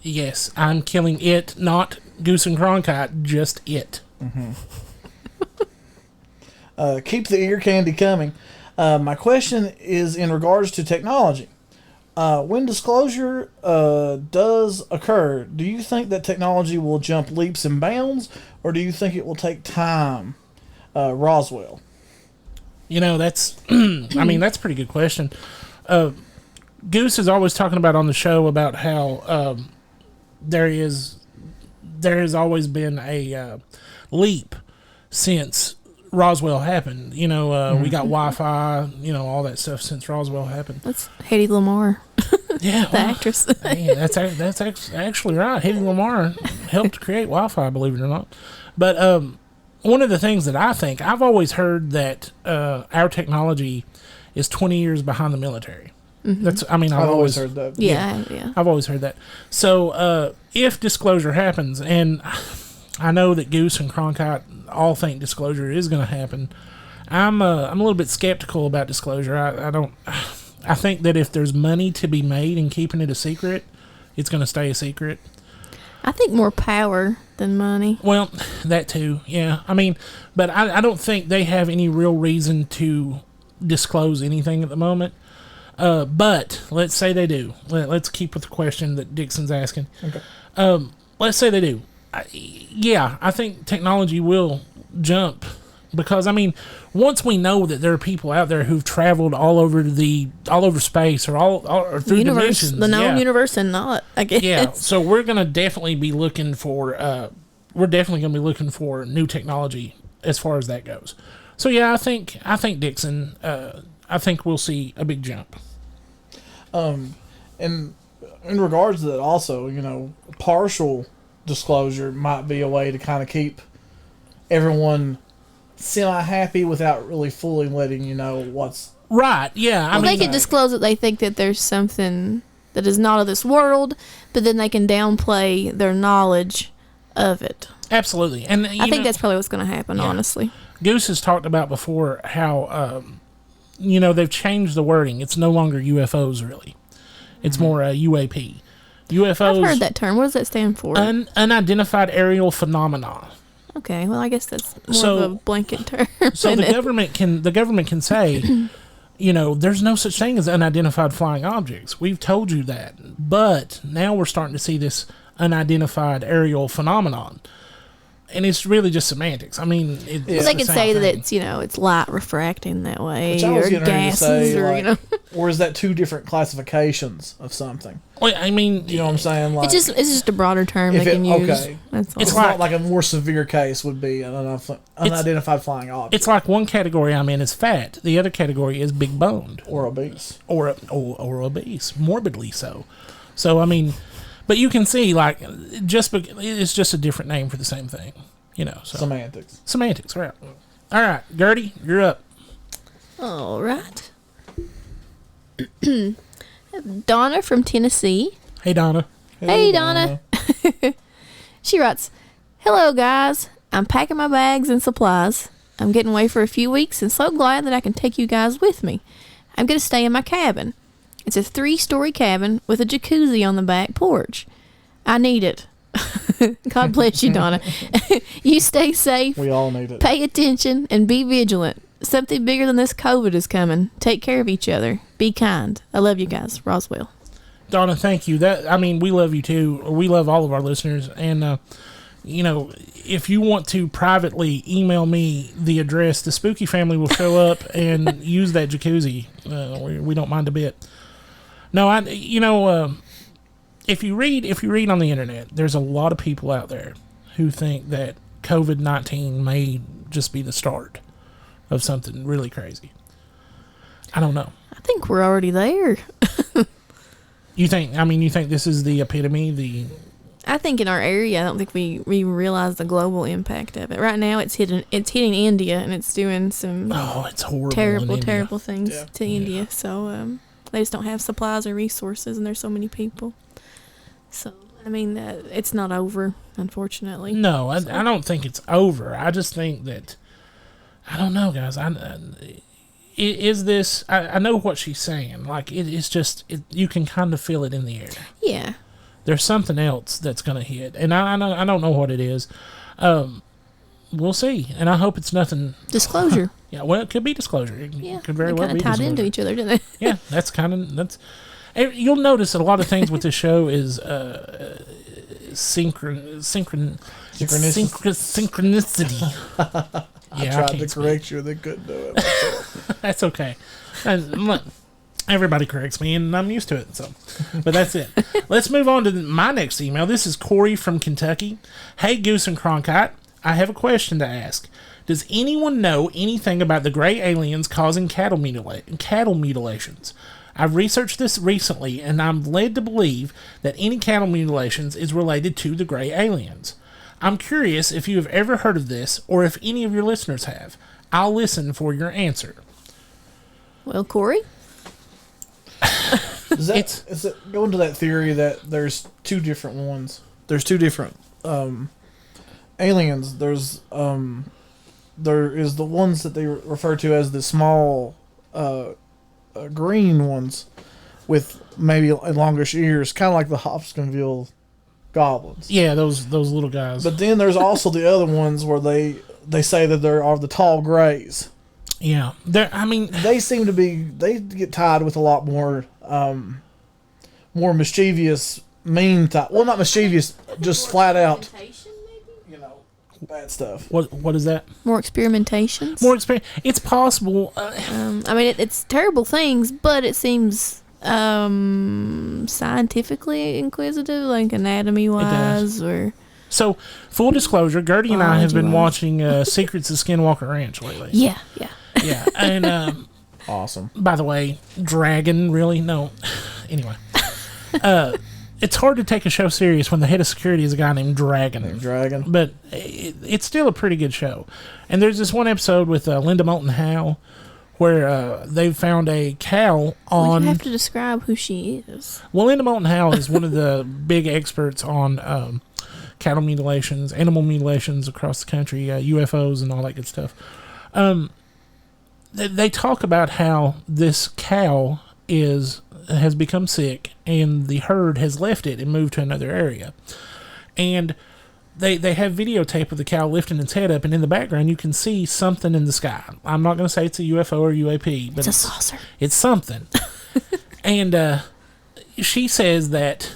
Yes, I'm killing it, not Goose and Cronkite, just it. Keep the ear candy coming. My question is in regards to technology. When disclosure does occur, do you think that technology will jump leaps and bounds, or do you think it will take time? Roswell. That's, I mean, that's a pretty good question. Goose is always talking about on the show about how there has always been a leap since Roswell happened. We got Wi-Fi, all that stuff since Roswell happened. That's Hedy Lamarr. Yeah, the actress. Man, that's actually right. Hedy Lamarr helped create Wi-Fi, believe it or not. But one of the things that I think, I've always heard that our technology is 20 years behind the military. I've always heard that. Yeah. I've always heard that. So if disclosure happens, and I know that Goose and Cronkite all think disclosure is going to happen, I'm a little bit skeptical about disclosure. I think that if there's money to be made in keeping it a secret, it's going to stay a secret. I think more power than money. Well, that too, yeah. I mean, but I don't think they have any real reason to disclose anything at the moment. But let's say they do. Let's keep with the question that Dixon's asking. Okay. Let's say they do. I think technology will jump because, I mean, once we know that there are people out there who've traveled all over space or through universe, dimensions, the known universe and not, I guess. Yeah, so we're gonna definitely be looking for new technology as far as that goes. So yeah, I think Dixon, I think we'll see a big jump. And in regards to that, also, partial disclosure might be a way to kind of keep everyone semi-happy without really fully letting you know what's right. Yeah, I mean, they could disclose that they think that there's something that is not of this world, but then they can downplay their knowledge of it. Absolutely, and I think that's probably what's going to happen. Yeah. Honestly, Goose has talked about before how they've changed the wording. It's no longer UFOs really; it's more UAP. UFOs. I've heard that term. What does that stand for? Unidentified aerial phenomena. Okay, well, I guess that's more of a blanket term. So the government can say, there's no such thing as unidentified flying objects. We've told you that, but now we're starting to see this unidentified aerial phenomenon, and it's really just semantics. I mean, they can say that it's light refracting that way, Which I was or getting ready to gases, say, or is that two different classifications of something? Well, I mean, you know what I'm saying? Like, it's just a broader term they can use. Okay, that's all. It's not like a more severe case would be an unidentified flying object. It's like one category I'm in is fat, the other category is big boned or obese, or obese, morbidly so. So I mean, but you can see like it's just a different name for the same thing, you know. So semantics, right? All right, Gertie, you're up. All right. Donna from Tennessee. Hey, Donna. Hey, Donna. She writes, "Hello, guys. I'm packing my bags and supplies. I'm getting away for a few weeks and so glad that I can take you guys with me. I'm going to stay in my cabin. It's a 3-story cabin with a jacuzzi on the back porch. I need it." God bless you, Donna. You stay safe. We all need it. Pay attention and be vigilant. Something bigger than this COVID is coming. Take care of each other. Be kind. I love you guys. Roswell. Donna, thank you. We love you too. We love all of our listeners. And, if you want to privately email me the address, the Spooky family will show up and use that jacuzzi. We don't mind a bit. No, if you read on the internet, there's a lot of people out there who think that COVID-19 may just be the start of something really crazy. I don't know. I think we're already there. You think this is the epitome? I think in our area, I don't think we realize the global impact of it. Right now, it's hitting India, and it's doing some it's horrible, terrible things to India. So they just don't have supplies or resources, and there's so many people. So it's not over, unfortunately. No, I don't think it's over. I just think that I don't know, guys. Is this? I know what she's saying. Like it's just you can kind of feel it in the air. Yeah. There's something else that's going to hit, and I don't know what it is. We'll see, and I hope it's nothing. Disclosure. Yeah, well, it could be disclosure. It could very well be tied disclosure. into each other, didn't they? Yeah, that's. You'll notice that a lot of things with this show is synchronicity. I tried to correct you, they couldn't do it. That's okay. Look, everybody corrects me, and I'm used to it. So, but that's it. Let's move on to my next email. This is Corey from Kentucky. Hey, Goose and Cronkite, I have a question to ask. Does anyone know anything about the gray aliens causing cattle mutilations? I've researched this recently, and I'm led to believe that any cattle mutilations is related to the gray aliens. I'm curious if you have ever heard of this, or if any of your listeners have. I'll listen for your answer. Well, Corey? Is it going to that theory that there's two different ones? There's two different aliens. There is the ones that they refer to as the small green ones with maybe longish ears, kind of like the Hopkinsville goblins. Yeah, those little guys. But then there's also the other ones where they say that there are the tall grays. Yeah, they seem to be. They get tied with a lot more mischievous, mean type. Well, not mischievous, just flat out. Bad stuff. What is that? More experimentations. It's possible. It's terrible things, but it seems scientifically inquisitive, like anatomy wise, or. So, full disclosure, Gertie and I have been watching Secrets of Skimwalker Ranch lately. Yeah. Yeah, and awesome. By the way, dragon, really? No. Anyway, it's hard to take a show serious when the head of security is a guy named Dragon. But it's still a pretty good show. And there's this one episode with Linda Moulton Howe where they found a cow on... Well, you have to describe who she is. Well, Linda Moulton Howe is one of the big experts on cattle mutilations, animal mutilations across the country, UFOs and all that good stuff. They talk about how this cow has become sick and the herd has left it and moved to another area. And they have videotape of the cow lifting its head up, and in the background you can see something in the sky. I'm not going to say it's a UFO or UAP, but it's a saucer. It's something. And she says that,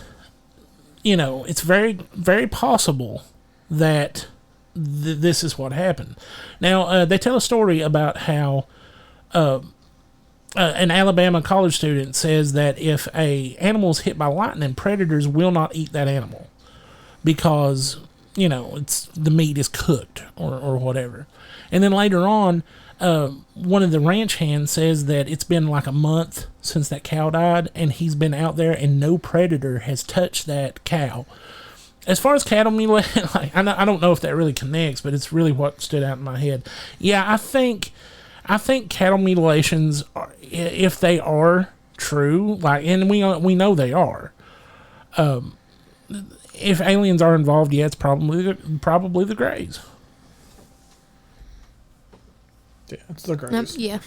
it's very, very possible that this is what happened. Now, they tell a story about how an Alabama college student says that if a animal is hit by lightning, predators will not eat that animal because, the meat is cooked or whatever. And then later on, one of the ranch hands says that it's been like a month since that cow died, and he's been out there and no predator has touched that cow. As far as cattle mutilation, like, I don't know if that really connects, but it's really what stood out in my head. Yeah, I think cattle mutilations, if they are true, like, and we know they are. If aliens are involved, yeah, it's probably the Greys. Yeah, it's the Greys. Yeah.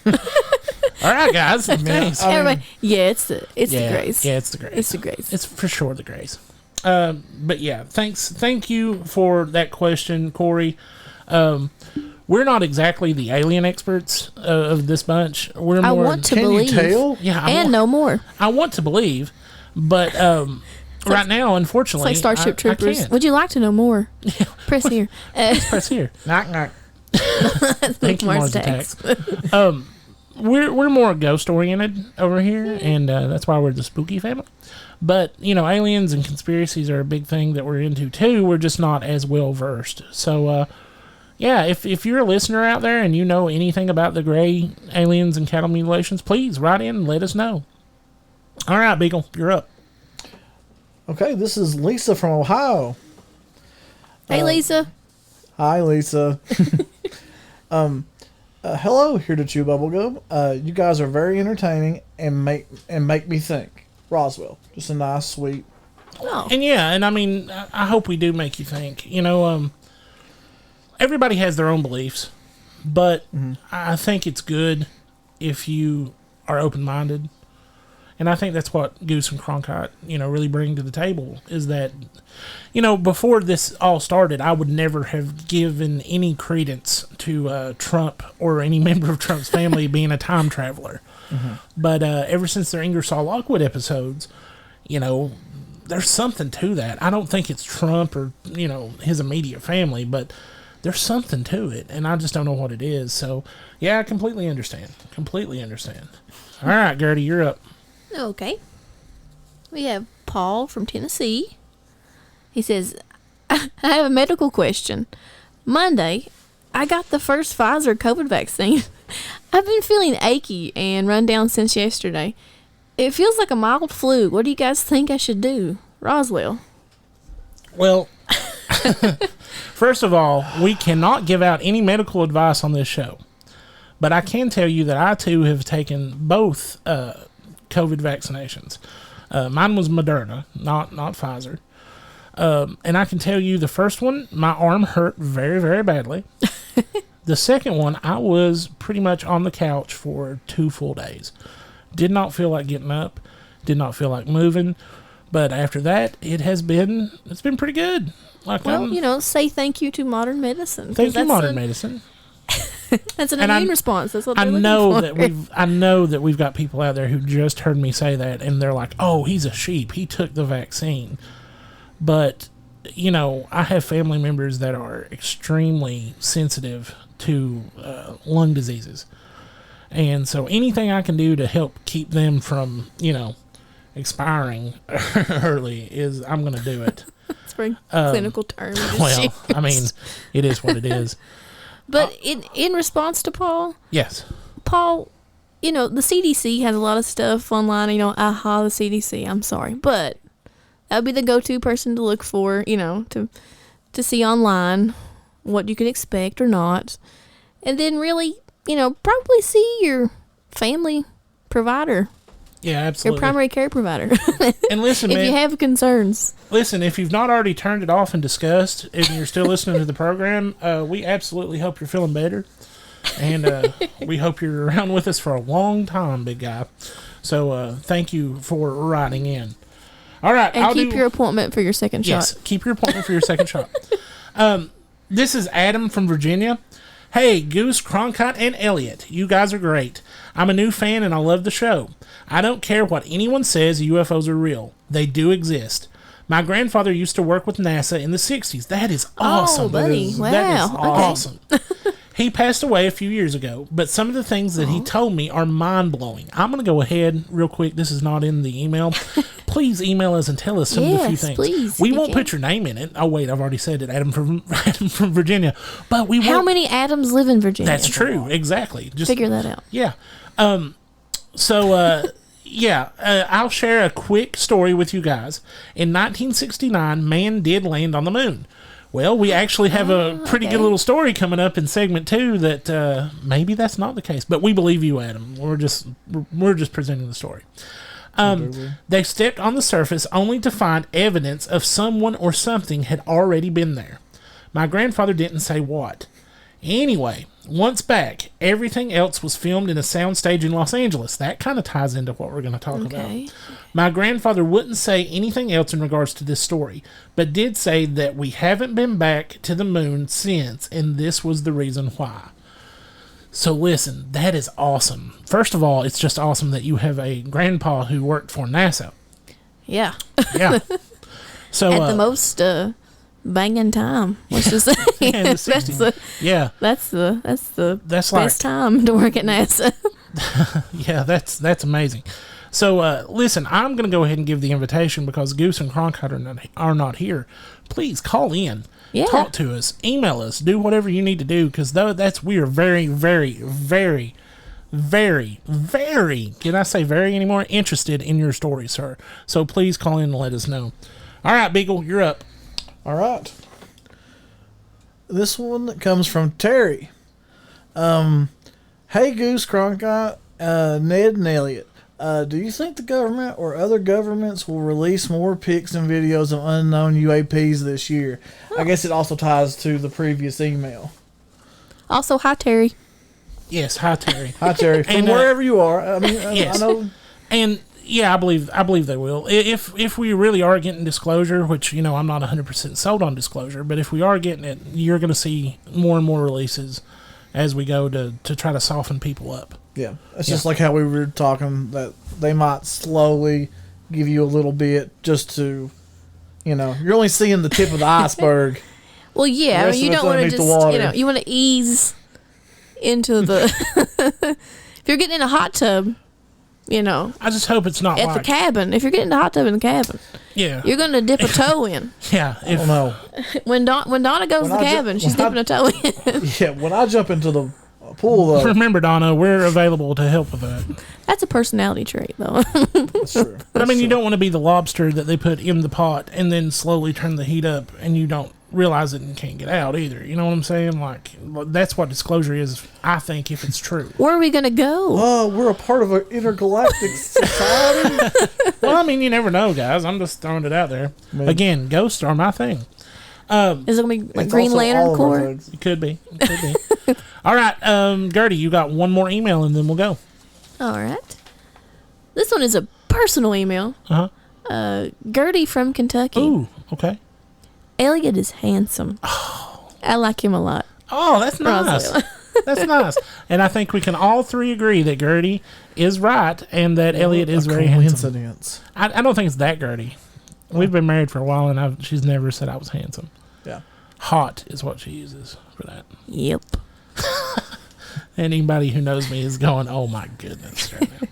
All right, guys. Thanks. Everybody, yeah, it's the Greys. Yeah, it's the Greys. It's the Greys. It's for sure the Greys. But yeah, thank you for that question, Corey. We're not exactly the alien experts of this bunch. We're more. I want to believe. Yeah, no more. I want to believe, but right now, unfortunately, it's like Starship I Troopers. can't. Would you like to know more? Press here. Press here. Knock knock. Thank you, Mars Attacks. We're more ghost oriented over here, and that's why we're the spooky family. But aliens and conspiracies are a big thing that we're into too. We're just not as well versed. So, yeah, if you're a listener out there and you know anything about the gray aliens and cattle mutilations, please write in and let us know. All right, Beagle, you're up. Okay, this is Lisa from Ohio. Hey, Lisa. Hi, Lisa. Hello, Here To Chew Bubblegum. You guys are very entertaining and make me think. Roswell, just a nice, sweet. Oh. And yeah, and I mean, I hope we do make you think. Everybody has their own beliefs, but I think it's good if you are open-minded. And I think that's what Goose and Cronkite, really bring to the table, is that, before this all started, I would never have given any credence to Trump or any member of Trump's family being a time traveler. Mm-hmm. But ever since their Ingersoll Lockwood episodes, there's something to that. I don't think it's Trump or, his immediate family, but there's something to it, and I just don't know what it is. So, yeah, I completely understand. All right, Gertie, you're up. Okay. We have Paul from Tennessee. He says, I have a medical question. Monday, I got the first Pfizer COVID vaccine. I've been feeling achy and run down since yesterday. It feels like a mild flu. What do you guys think I should do? Roswell. Well, first of all, we cannot give out any medical advice on this show. But I can tell you that I, too, have taken both COVID vaccinations. Mine was Moderna, not Pfizer. And I can tell you the first one, my arm hurt very, very badly. The second one, I was pretty much on the couch for 2 full days. Did not feel like getting up. Did not feel like moving. But after that, it's been pretty good. Well, say thank you to modern medicine. Thank you, modern medicine. That's an immune response. That's what they're looking for. I know that we've got people out there who just heard me say that, and they're like, "Oh, he's a sheep. He took the vaccine." But I have family members that are extremely sensitive to lung diseases, and so anything I can do to help keep them from expiring early is I'm going to do it. It's very clinical term. Well, I mean, it is what it is. But in response to Paul, yes, Paul, the CDC has a lot of stuff online. The CDC. I'm sorry, but that would be the go-to person to look for. To see online what you can expect or not, and then really, probably see your family provider. Yeah, absolutely. Your primary care provider. And listen, if man, you have concerns. Listen, if you've not already turned it off in disgust and you're still listening to the program, we absolutely hope you're feeling better. And we hope you're around with us for a long time, big guy. So thank you for writing in. All right. And keep your appointment for your second shot. Yes, keep your appointment for your second shot. This is Adam from Virginia. Hey, Goose, Cronkite, and Elliott. You guys are great. I'm a new fan and I love the show. I don't care what anyone says, UFOs are real. They do exist. My grandfather used to work with NASA in the 60s. That is awesome. Oh, buddy. Wow. That is awesome. He passed away a few years ago, but some of the things that he told me are mind-blowing. I'm going to go ahead real quick. This is not in the email. please email us and tell us some of the few Yes, things. please, We if you won't can. put your name in it. Oh, wait, I've already said it. Adam from Virginia. But we How want... many Adams live in Virginia? That's true. Exactly. Just Figure that out. Yeah. I'll share a quick story with you guys. In 1969, man did land on the moon. Well, we actually have a pretty good little story coming up in segment 2 that maybe that's not the case, but we believe you, Adam. We're just presenting the story. They stepped on the surface only to find evidence of someone or something had already been there. My grandfather didn't say what. Anyway, once back, everything else was filmed in a soundstage in Los Angeles. That kind of ties into what we're going to talk about. My grandfather wouldn't say anything else in regards to this story, but did say that we haven't been back to the moon since, and this was the reason why. So listen, that is awesome. First of all, it's just awesome that you have a grandpa who worked for NASA. Yeah. Yeah. So At the most banging time. Let's just say in the 60s. that's the That's best like- time to work at NASA. Yeah, that's amazing. So, listen, I'm going to go ahead and give the invitation because Goose and Cronkite are not here. Please call in. Yeah. Talk to us. Email us. Do whatever you need to do because we are very, very, very, very, very, can I say very anymore? Interested in your story, sir. So please call in and let us know. All right, Beagle, you're up. All right. This one comes from Terry. Hey, Goose, Cronkite, Ned, and Elliott. Do you think the government or other governments will release more pics and videos of unknown UAPs this year? I guess it also ties to the previous email. Also, hi, Terry. Yes, hi, Terry. Hi, Terry. From And, wherever you are. I mean, yes. I know. And yeah, I believe they will. If we really are getting disclosure, which I'm not 100% sold on disclosure, but if we are getting it, you're going to see more and more releases as we go to try to soften people up. Yeah. It's just like how we were talking that they might slowly give you a little bit just to, you're only seeing the tip of the iceberg. Well, yeah, rest you of it's don't want to underneath the just, water. you want to ease into the. If you're getting in a hot tub, I just hope it's not at like the cabin. If you're getting in a hot tub in the cabin, yeah, you're going to dip a toe in. yeah. I don't know. When Donna goes to the cabin, she's dipping a toe in. Yeah, when I jump into the pool, though, Remember, Donna, we're available to help with that. That's a personality trait, though. that's true. But I mean, you don't want to be the lobster that they put in the pot and then slowly turn the heat up and you don't realize it and can't get out either. You know what I'm saying? Like, that's what disclosure is, I think, if it's true. Where are we going to go? Oh, we're a part of an intergalactic society. Well, I mean, you never know, guys. I'm just throwing it out there. Again, ghosts are my thing. Is it going to be like It's Green also all Lantern of our Corps? things. It could be. It could be. All right, Gertie, you got one more email and then we'll go. All right. This one is a personal email. Uh-huh. Gertie from Kentucky. Ooh, okay. Elliott is handsome. I like him a lot. Oh, that's nice. Roswell. That's nice. And I think we can all three agree that Gertie is right and that Elliott is very handsome. Coincidence. I don't think it's that Gertie. We've been married for a while and she's never said I was handsome. Yeah. Hot is what she uses for that. Yep. Anybody who knows me is going, oh my goodness. Right now.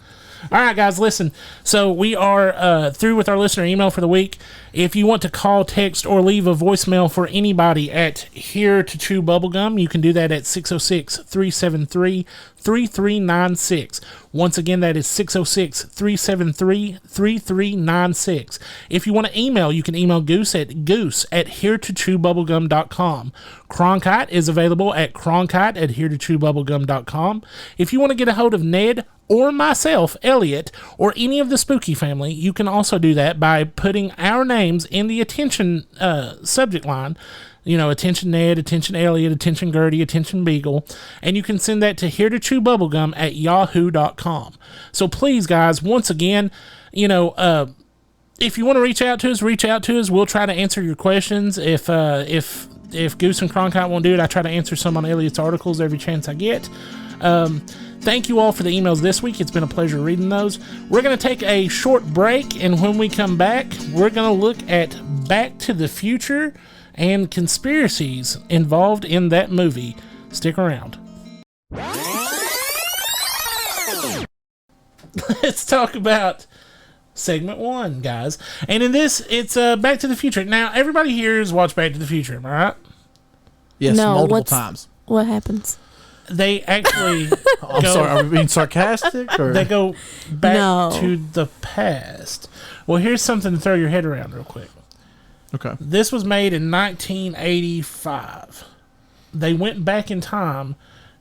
All right, guys, listen. So we are through with our listener email for the week. If you want to call, text, or leave a voicemail for anybody at Here To Chew Bubblegum, you can do that at 606-373-3396. Once again, that is 606-373-3396. If you want to email, you can email Goose at heretochewbubblegum.com. Cronkite is available at cronkite@heretochewbubblegum.com. If you want to get a hold of Ned or myself, Elliott, or any of the Spooky family, you can also do that by putting our names in the attention subject line. Attention Ned, attention Elliott, attention Gertie, attention Beagle. And you can send that to heretochewbubblegum at yahoo.com. So please, guys, once again, if you want to reach out to us, reach out to us. We'll try to answer your questions. If Goose and Cronkite won't do it, I try to answer some on Elliott's articles every chance I get. Thank you all for the emails this week. It's been a pleasure reading those. We're going to take a short break, and when we come back, we're going to look at Back to the Future and conspiracies involved in that movie. Stick around. Let's talk about segment 1, guys. And in this, it's Back to the Future. Now, everybody here has watched Back to the Future, am I right? Yes, No, multiple times. What happens? They actually I'm sorry, are we being sarcastic? Or? they go back No. to the past. Well, here's something to throw your head around real quick. Okay. This was made in 1985. They went back in time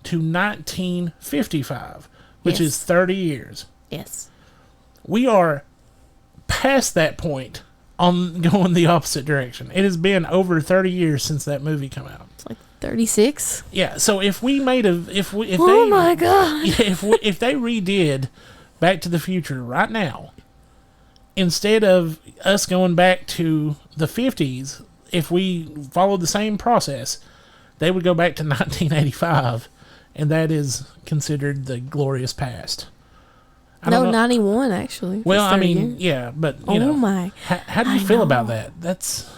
to 1955, which Yes. is 30 years. Yes. We are past that point on going the opposite direction. It has been over 30 years since that movie came out. It's like 36. Yeah, so if we made a if Oh they my God. if they redid Back to the Future right now, instead of us going back to the 50s, if we followed the same process, they would go back to 1985, and that is considered the glorious past. I don't No, know. 91 actually. Well, That's I 30 mean, years. yeah, but you Oh know, my. how do you I feel know. about that? That's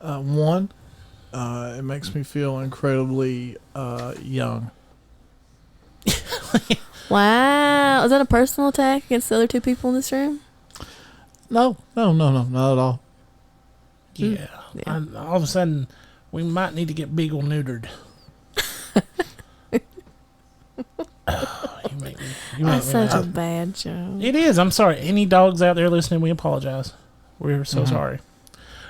One, it makes me feel incredibly young. Wow. Is that a personal attack against the other two people in this room? No, not at all. yeah. All of a sudden, we might need to get Beagle neutered. You make me That's such a mad. bad joke. It is. I'm sorry. Any dogs out there listening, we apologize. We're so sorry.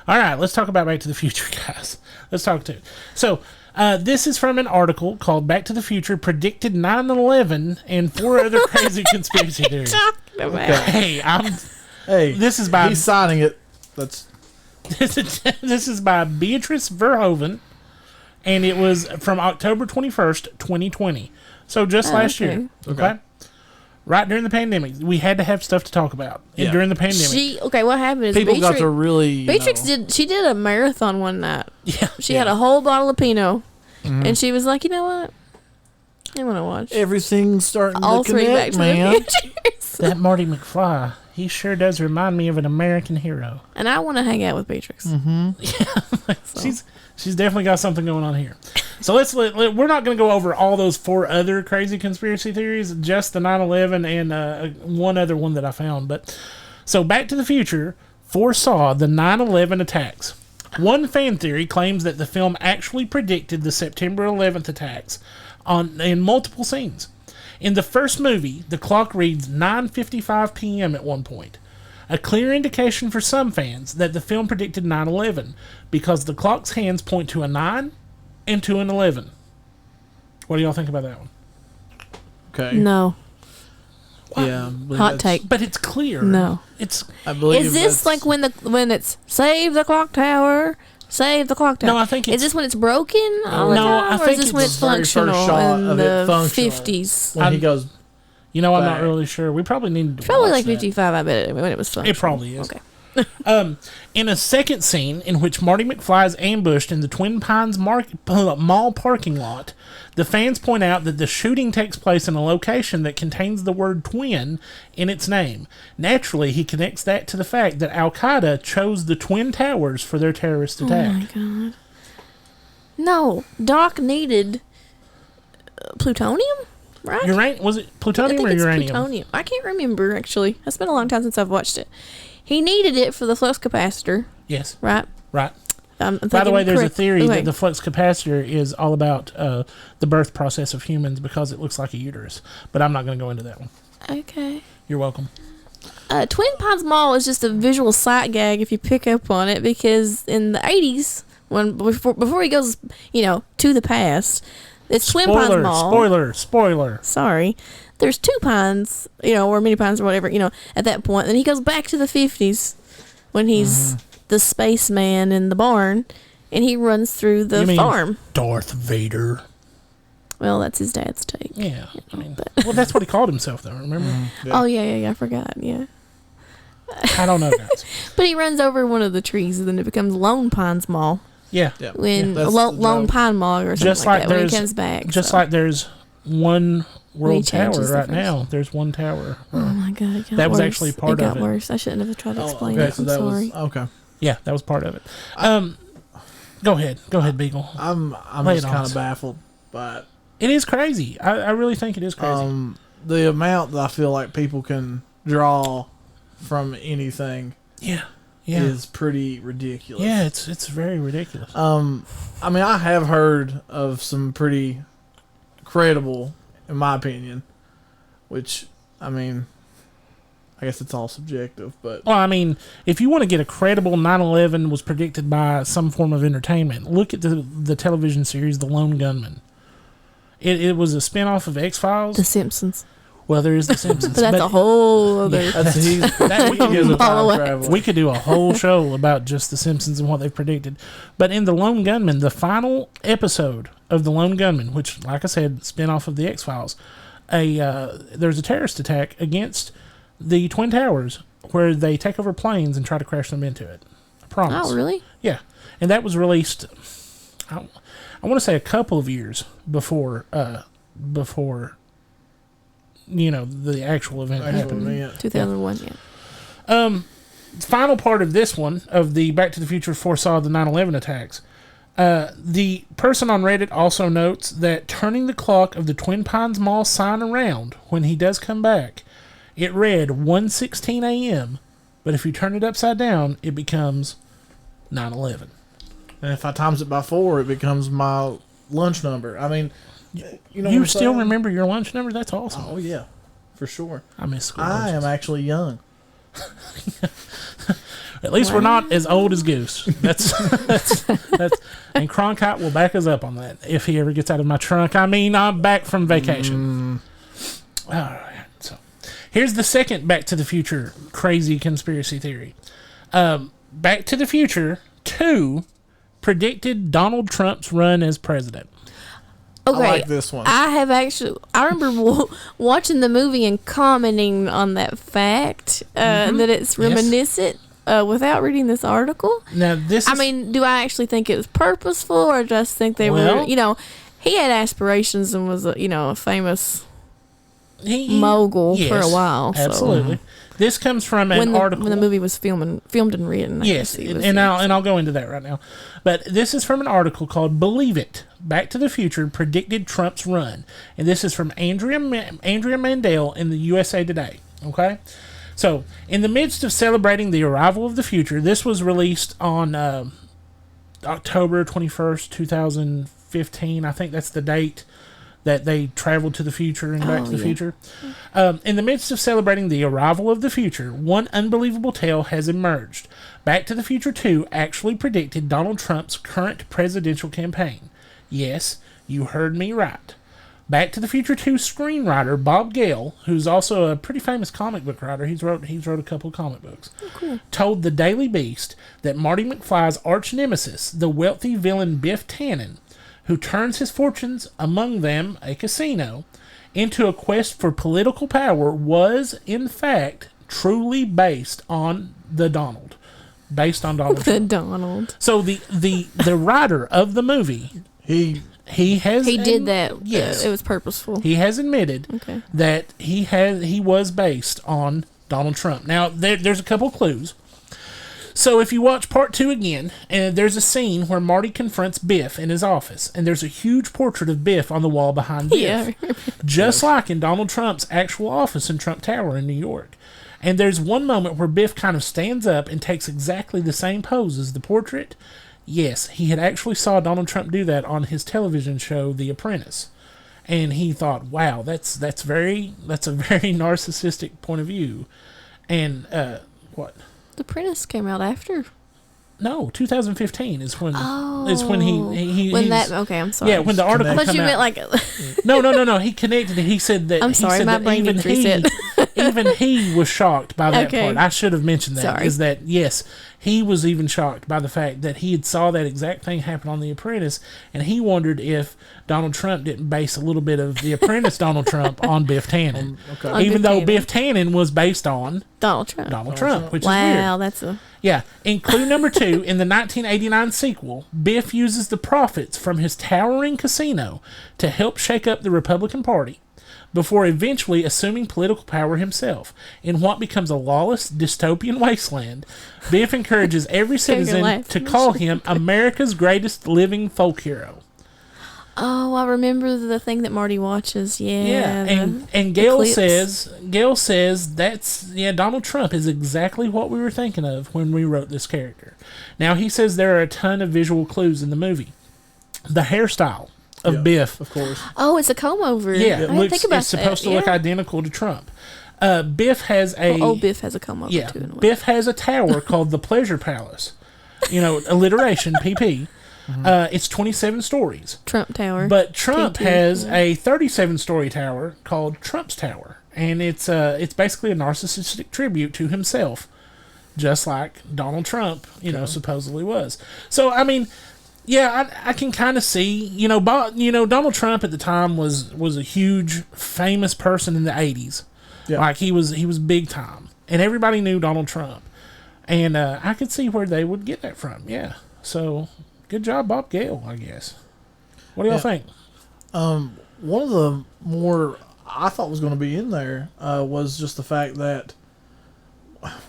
All right, let's talk about Back to the Future, guys. Let's talk to it. So, this is from an article called Back to the Future Predicted 9/11 and 4 Other Crazy Conspiracy Theories. Hey, Hey, This is by- he's signing it. That's this is by Beatrice Verhoeven, and it was from October 21st, 2020. So just last year. Okay. Right during the pandemic. We had to have stuff to talk about during the pandemic. What happened is people got Beatrix, to really. you Beatrix know, did a marathon one night. Yeah. She had a whole bottle of Pinot, and she was like, you know what? I want to watch everything's starting all to three Back connect, to man. the Future. That Marty McFly, he sure does remind me of an American hero. And I want to hang out with Beatrix. She's definitely got something going on here. So we're not going to go over all those 4 other crazy conspiracy theories, just the 9/11 and one other one that I found. But so Back to the Future foresaw the 9/11 attacks. One fan theory claims that the film actually predicted the September 11th attacks in multiple scenes. In the first movie, the clock reads 9:55 p.m. at one point. A clear indication for some fans that the film predicted 9/11 because the clock's hands point to a 9 and to an 11. What do y'all think about that one? Okay. No. Yeah. I believe Hot that's- take. But it's clear. No. It's I believe Is this that's- like when it's save the clock tower, save the clock tower? No, I think it's- Is this when it's broken all the No, time, I or think is this when it's it's the very first functional shot in of it the functional. 50s? when he goes. I'm not back. really sure. We probably need to Probably watch like that. 55. I bet when it was functional. It probably is. Okay. In a second scene in which Marty McFly is ambushed in the Twin Pines Mall parking lot, the fans point out that the shooting takes place in a location that contains the word twin in its name. Naturally, he connects that to the fact that Al-Qaeda chose the Twin Towers for their terrorist attack. Oh my god. No, Doc needed plutonium, right? Was it I plutonium think or it's uranium? plutonium. I can't remember actually. It's been a long time since I've watched it. He needed it for the flux capacitor, Yes, right? right. I'm By the way, thinking there's a correct- theory okay. that the flux capacitor is all about the birth process of humans because it looks like a uterus. But I'm not going to go into that one. Okay. You're welcome. Twin Pines Mall is just a visual sight gag if you pick up on it, because in the 80s, before he goes, to the past, it's Twin Pines Mall. Spoiler. Sorry. There's 2 pines, or mini pines or whatever, at that point. Then he goes back to the 50s when he's the spaceman in the barn, and he runs through the You mean farm. Darth Vader. Well, that's his dad's take. Yeah. I mean, well, that's what he called himself, though, remember? Oh, yeah, I forgot, yeah. I don't know, guys. But he runs over one of the trees, and then it becomes Lone Pines Mall. Yeah. Yeah. When That's Lone the joke. Pine Mall or something Just like like that when he there's- comes back. Just so. like there's one world tower changes the right first. now. There's one tower. Oh my god, it got That was worse. actually part it got of it. worse. I shouldn't have tried to explain okay, it. so I'm that sorry. was okay. Yeah, that was part of it. Go ahead, Beagle. I'm Lay just it on kind us. of baffled by it. It is crazy. I really think it is crazy. The amount that I feel like people can draw from anything Yeah. is pretty ridiculous. Yeah, it's very ridiculous. I mean, I have heard of some pretty credible, in my opinion, which, I mean, I guess it's all subjective, but Well, I mean, if you want to get a credible 9/11 was predicted by some form of entertainment, look at the television series The Lone Gunman. It was a spinoff of X-Files. The Simpsons. Well, there is The Simpsons. But that's a whole other. We could do Ball of travel. We could do a whole show about just The Simpsons and what they've predicted. But in The Lone Gunman, the final episode of The Lone Gunman, which, like I said, spinoff of the X-Files, there's a terrorist attack against the Twin Towers where they take over planes and try to crash them into it. I promise. Oh, really? Yeah. And that was released, I want to say a couple of years before the actual event happened. 2001, yeah. Final part of this one, of the Back to the Future foresaw the 9/11 attacks. The person on Reddit also notes that turning the clock of the Twin Pines Mall sign around when he does come back, it read 1:16 a.m., but if you turn it upside down, it becomes 9/11. and if I times it by 4, it becomes my lunch number. I mean, you know, You still remember your lunch number? That's awesome. Oh yeah, for sure. I miss school I am lunches. actually young. At least we're not as old as Goose. That's and Cronkite will back us up on that if he ever gets out of my trunk. I mean, I'm back from vacation. All right. So here's the second Back to the Future crazy conspiracy theory. Back to the Future 2 predicted Donald Trump's run as president. Okay, I like this one. I remember watching the movie and commenting on that fact that it's reminiscent without reading this article. Now this. I mean, do I actually think it was purposeful, or just think they were? He had aspirations and was a famous mogul for a while. Absolutely. So. This comes from an article when the movie was filmed and written. Yes, and I'll go into that right now. But this is from an article called "Believe It: Back to the Future Predicted Trump's Run," and this is from Andrea Mandel in the USA Today. Okay, so in the midst of celebrating the arrival of the future, this was released on October 21st, 2015. I think that's the date that they traveled to the future and back to the future. In the midst of celebrating the arrival of the future, one unbelievable tale has emerged. Back to the Future 2 actually predicted Donald Trump's current presidential campaign. Yes, you heard me right. Back to the Future 2 screenwriter Bob Gale, who's also a pretty famous comic book writer, he's wrote a couple of comic books, told the Daily Beast that Marty McFly's arch nemesis, the wealthy villain Biff Tannen, who turns his fortunes, among them a casino, into a quest for political power, was, in fact, truly based on Donald Trump. The Donald. So the writer of the movie, he did that. Yes, it was purposeful. He has admitted that he was based on Donald Trump. Now there's a couple clues. So if you watch part 2 again, and there's a scene where Marty confronts Biff in his office, and there's a huge portrait of Biff on the wall behind Biff, just like in Donald Trump's actual office in Trump Tower in New York. And there's one moment where Biff kind of stands up and takes exactly the same pose as the portrait. Yes, he had actually saw Donald Trump do that on his television show, The Apprentice. And he thought, wow, that's a very narcissistic point of view. And what? The Apprentice came out after. No, 2015 is when he okay, I'm sorry. Yeah, when the article I thought you meant like No. He connected it. He said that. I'm sorry, my brain needs reset. Even he was shocked by that Okay. part. I should have mentioned that. Sorry. Is that yes, he was even shocked by the fact that he had saw that exact thing happen on The Apprentice, and he wondered if Donald Trump didn't base a little bit of The Apprentice Donald Trump on Biff Tannen, even though Biff Tannen was based on Donald Trump. Which is weird. Wow, that's a Yeah, in clue number 2, in the 1989 sequel, Biff uses the profits from his towering casino to help shake up the Republican Party before eventually assuming political power himself. In what becomes a lawless, dystopian wasteland, Biff encourages every citizen to call him America's greatest living folk hero. Oh, I remember the thing that Marty watches. Yeah. And Gail Eclipse. says that's Donald Trump is exactly what we were thinking of when we wrote this character. Now he says there are a ton of visual clues in the movie. The hairstyle of Biff, Of course. Oh, it's a comb over. yeah, I didn't think about it's supposed to look yeah. identical to Trump. Biff has a Oh, Biff has a comb over too. In a way. Biff has a tower called the Pleasure Palace. Alliteration, PP. It's 27 stories. Trump Tower. But Trump TT, has yeah. a 37-story tower called Trump's Tower, and it's basically a narcissistic tribute to himself, just like Donald Trump, supposedly was. So I mean, yeah, I can kind of see, Donald Trump at the time was a huge, famous person in the 80s. Yeah. Like he was big time, and everybody knew Donald Trump, and I could see where they would get that from. Yeah, so. Good job, Bob Gale, I guess. What do y'all think? One of the more I thought was going to be in there was just the fact that,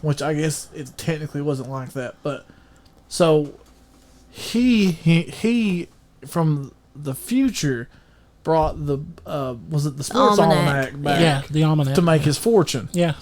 which I guess it technically wasn't like that, but so he from the future brought the was it the sports almanac back? Yeah, the almanac to make his fortune. Yeah,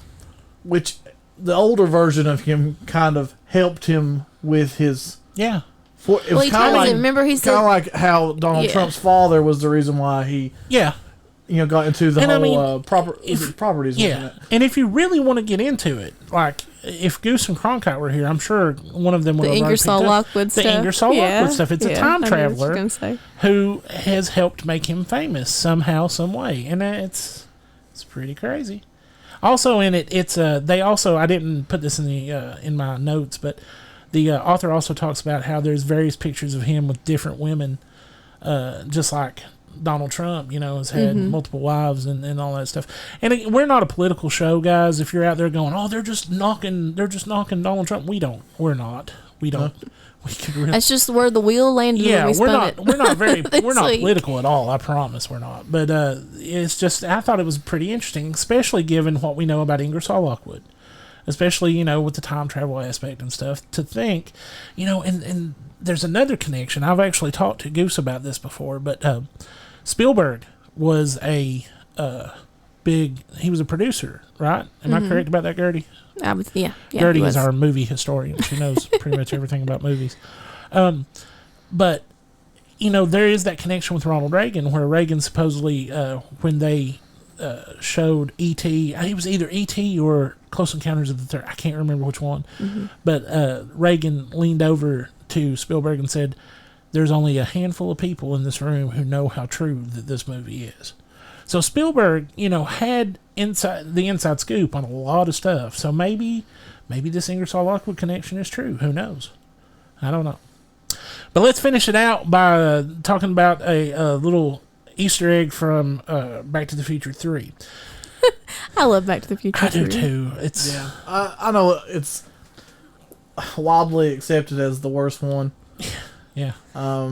which the older version of him kind of helped him with his yeah. It was he kind of like, remember he said, kind of like how Donald Yeah. Trump's father was the reason why he got into the And I whole mean, properties. Yeah, Wasn't it? and if you really want to get into it, like if Goose and Cronkite were here, I'm sure one of them would the have already Ingersoll picked up Lockwood the stuff. Ingersoll Lockwood stuff. It's a time I knew what you were traveler gonna say. who has helped make him famous somehow, some way, and it's pretty crazy. Also in it, it's they also I didn't put this in the in my notes, but the author also talks about how there's various pictures of him with different women, just like Donald Trump, has had multiple wives and all that stuff. And we're not a political show, guys. If you're out there going, oh, they're just knocking Donald Trump, we're not. We don't. We could really. That's just where the wheel landed when we spun it. We're not very. We're not week. political at all. I promise we're not. But it's just I thought it was pretty interesting, especially given what we know about Ingersoll Lockwood. Especially, with the time travel aspect and stuff, to think, and there's another connection. I've actually talked to Goose about this before, but Spielberg was he was a producer, right? Am I correct about that, Gertie? Yeah. Gertie is our movie historian. She knows pretty much everything about movies. But, there is that connection with Ronald Reagan, where Reagan supposedly, when they showed E.T., he was either E.T. or Close Encounters of the Third. I can't remember which one. But Reagan leaned over to Spielberg and said, there's only a handful of people in this room who know how true that this movie is. So Spielberg, had the inside scoop on a lot of stuff. So maybe this Ingersoll Lockwood connection is true. Who knows? I don't know. But let's finish it out by talking about a little Easter egg from Back to the Future 3. I love Back to the Future. I do too. I know it's widely accepted as the worst one. Yeah.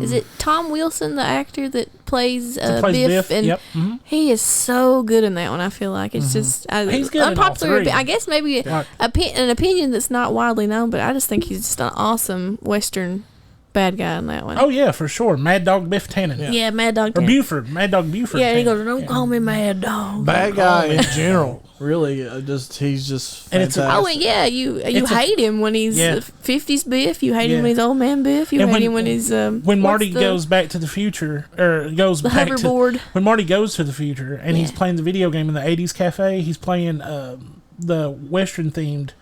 Is it Tom Wilson, the actor that plays Biff? And yep. he is so good in that one. I feel like it's just He's good in all unpopular. three. I guess maybe an opinion that's not widely known, but I just think he's just an awesome Western bad guy in that one. Oh yeah, for sure. Mad Dog Biff Tannen. Yeah, Mad Dog. Or Buford. Mad Dog Buford. Yeah, he Tannen. goes, "Don't call me Mad Dog." Bad guy in general. Really, he's just And it's fantastic. Oh, and yeah, you hate him when he's 50s Biff. You hate him when he's old man Biff. You And hate him when he's when Marty goes back to the future, or goes the back hoverboard. when Marty goes to the future and he's playing the video game in the 80s cafe. He's playing the Western themed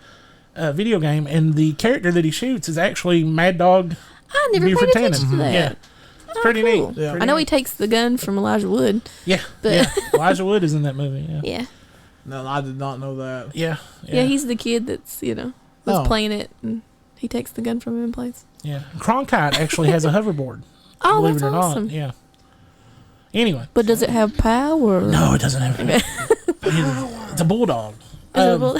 video game, and the character that he shoots is actually Mad Dog. I never Buford paid attention to that. Yeah, it's pretty neat. Yeah. I know he takes the gun from Elijah Wood. Yeah, But Elijah Wood is in that movie. Yeah, yeah. No, I did not know that. yeah, Yeah, he's the kid that's, was Oh. playing it, and he takes the gun from him and plays. yeah. Cronkite actually has a hoverboard. Oh, believe that's it or awesome. not. Yeah. Anyway, But does it have power? no, it doesn't have. It's a bulldog. Is it a bull-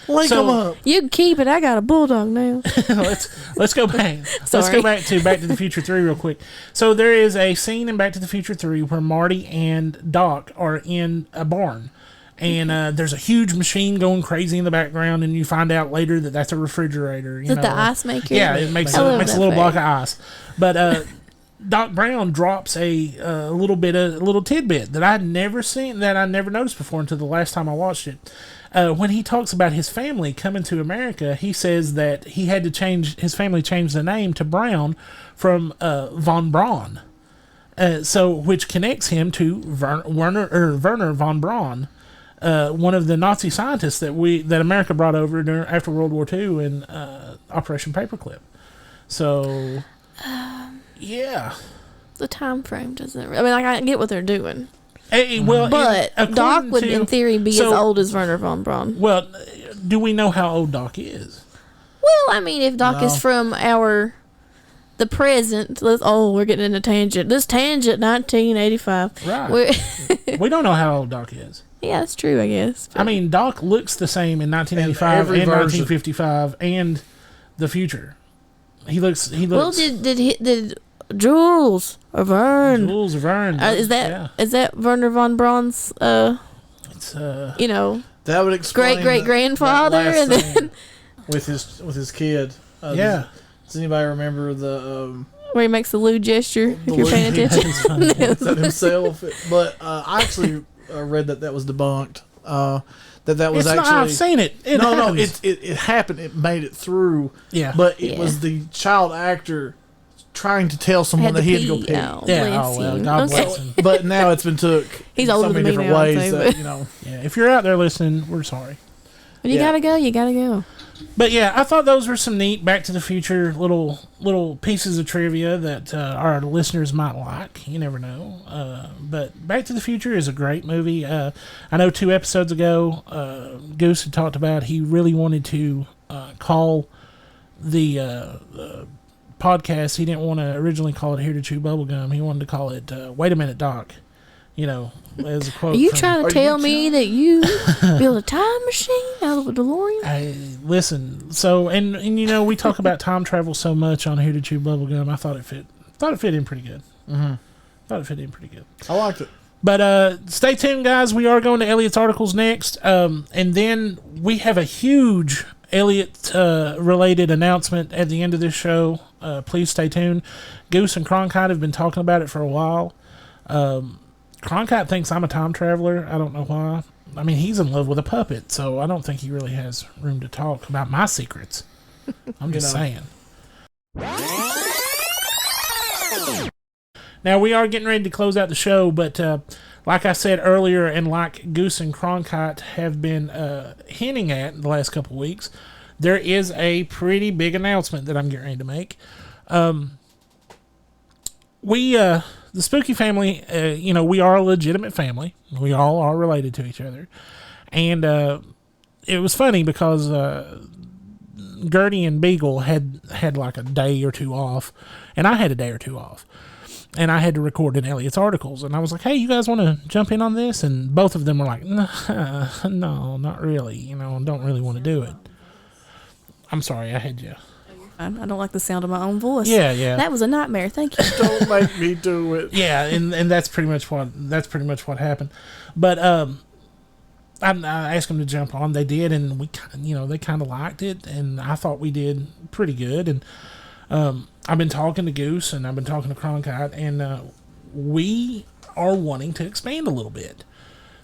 Link So- him up. you can keep it. I got a bulldog now. let's go back. Let's Sorry. go back to the Future 3 real quick. So there is a scene in Back to the Future 3 where Marty and Doc are in a barn, and there's a huge machine going crazy in the background, and you find out later that that's a refrigerator. Is it the ice maker? Yeah, it makes I a love makes a that little block fact. of ice. But Doc Brown drops a little tidbit that I'd never seen, that I never noticed before until the last time I watched it. When he talks about his family coming to America, he says that he had to his family changed the name to Brown from von Braun. Which connects him to Werner von Braun, one of the Nazi scientists that America brought over after World War II in Operation Paperclip. So, yeah. The time frame doesn't. I mean, like, I get what they're doing. But Doc would, in theory, be as old as Werner von Braun. Well, do we know how old Doc is? Well, I mean, if Doc is from the present, we're getting in a tangent. This tangent, 1985. Right. We don't know how old Doc is. Yeah, that's true, I guess. I mean, Doc looks the same in 1985 and 1955 and the future. He looks. Well, did Jules or Vern? Is that Werner von Braun's? It's that would explain great grandfather, and then with his kid. Yeah. Does anybody remember the where he makes the lewd gesture? If you're paying attention, is that himself? But I actually read that was debunked. That was it's actually. I've seen it. No, it happened. It made it through. Yeah, but it was the child actor trying to tell someone that he had to go pee. Oh, well, God bless him. But now it's been took. He's so older many than me different now, ways I'd say, that Yeah, if you're out there listening, we're sorry. But you gotta go. You gotta go. But yeah, I thought those were some neat Back to the Future little pieces of trivia that our listeners might like. You never know. But Back to the Future is a great movie. I know 2 episodes ago, Goose had talked about he really wanted to call the podcast. He didn't want to originally call it Here to Chew Bubblegum. He wanted to call it Wait a Minute, Doc. As a quote. Are you trying to tell me that you build a time machine out of a DeLorean? Listen. So, and we talk about time travel so much on Here to Chew Bubblegum. I thought it fit in pretty good. Mm-hmm. Thought it fit in pretty good. I liked it. But stay tuned, guys. We are going to Elliott's articles next, and then we have a huge Elliott related announcement at the end of this show. Please stay tuned. Goose and Cronkite have been talking about it for a while. Cronkite thinks I'm a time traveler. I don't know why. I mean, he's in love with a puppet, so I don't think he really has room to talk about my secrets. I'm just saying. Now, we are getting ready to close out the show, but like I said earlier, and like Goose and Cronkite have been hinting at the last couple of weeks, there is a pretty big announcement that I'm getting ready to make. The Spooky family, we are a legitimate family. We all are related to each other. And it was funny because Gertie and Beagle had like a day or two off, and I had a day or two off. And I had to record in Elliott's articles. And I was like, hey, you guys want to jump in on this? And both of them were like, no, not really. Don't really want to do it. I'm sorry, I had you. I don't like the sound of my own voice. Yeah. That was a nightmare. Thank you. Don't make me do it. Yeah, and that's pretty much what happened. But I asked them to jump on. They did, and they kind of liked it, and I thought we did pretty good. And I've been talking to Goose, and I've been talking to Cronkite, and we are wanting to expand a little bit.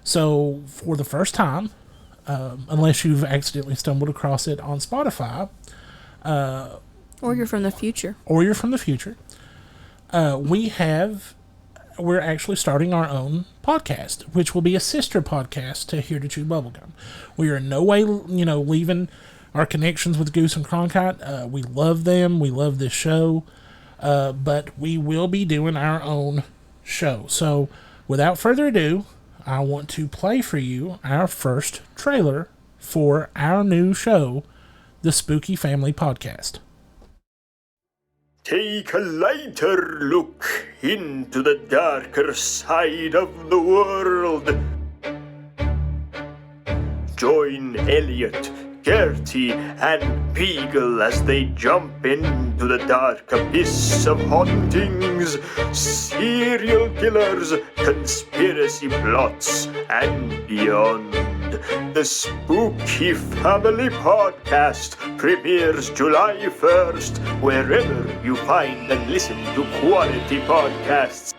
So for the first time, unless you've accidentally stumbled across it on Spotify. Or you're from the future. We're actually starting our own podcast, which will be a sister podcast to Here to Chew Bubblegum. We are in no way, leaving our connections with Goose and Cronkite. We love them. We love this show. But we will be doing our own show. So without further ado, I want to play for you our first trailer for our new show, the Spooky Family Podcast. Take a lighter look into the darker side of the world. Join Elliott, Gertie, and Beagle as they jump into the dark abyss of hauntings, serial killers, conspiracy plots, and beyond. the Spooky Family Podcast premieres July 1st, wherever you find and listen to quality podcasts.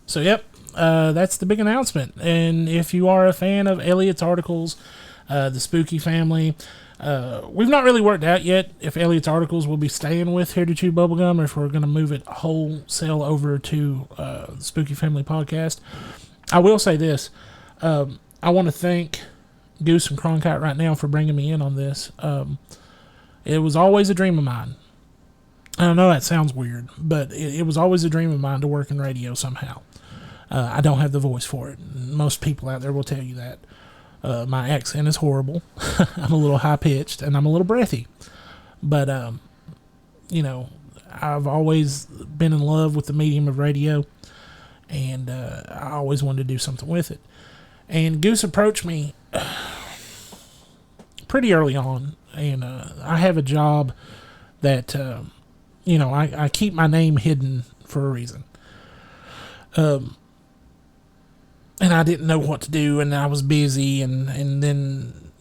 So, yep, that's the big announcement. And if you are a fan of Elliott's articles, the Spooky Family, we've not really worked out yet if Elliott's articles will be staying with Here to Chew Bubblegum or if we're going to move it wholesale over to the Spooky Family Podcast. I will say this. I want to thank Goose and Cronkite right now for bringing me in on this. It was always a dream of mine. I know that sounds weird, but it was always a dream of mine to work in radio somehow. I don't have the voice for it. Most people out there will tell you that. My accent is horrible. I'm a little high-pitched, and I'm a little breathy. But, I've always been in love with the medium of radio, and I always wanted to do something with it. And Goose approached me pretty early on, and I have a job that, I keep my name hidden for a reason. And I didn't know what to do, and I was busy, and then,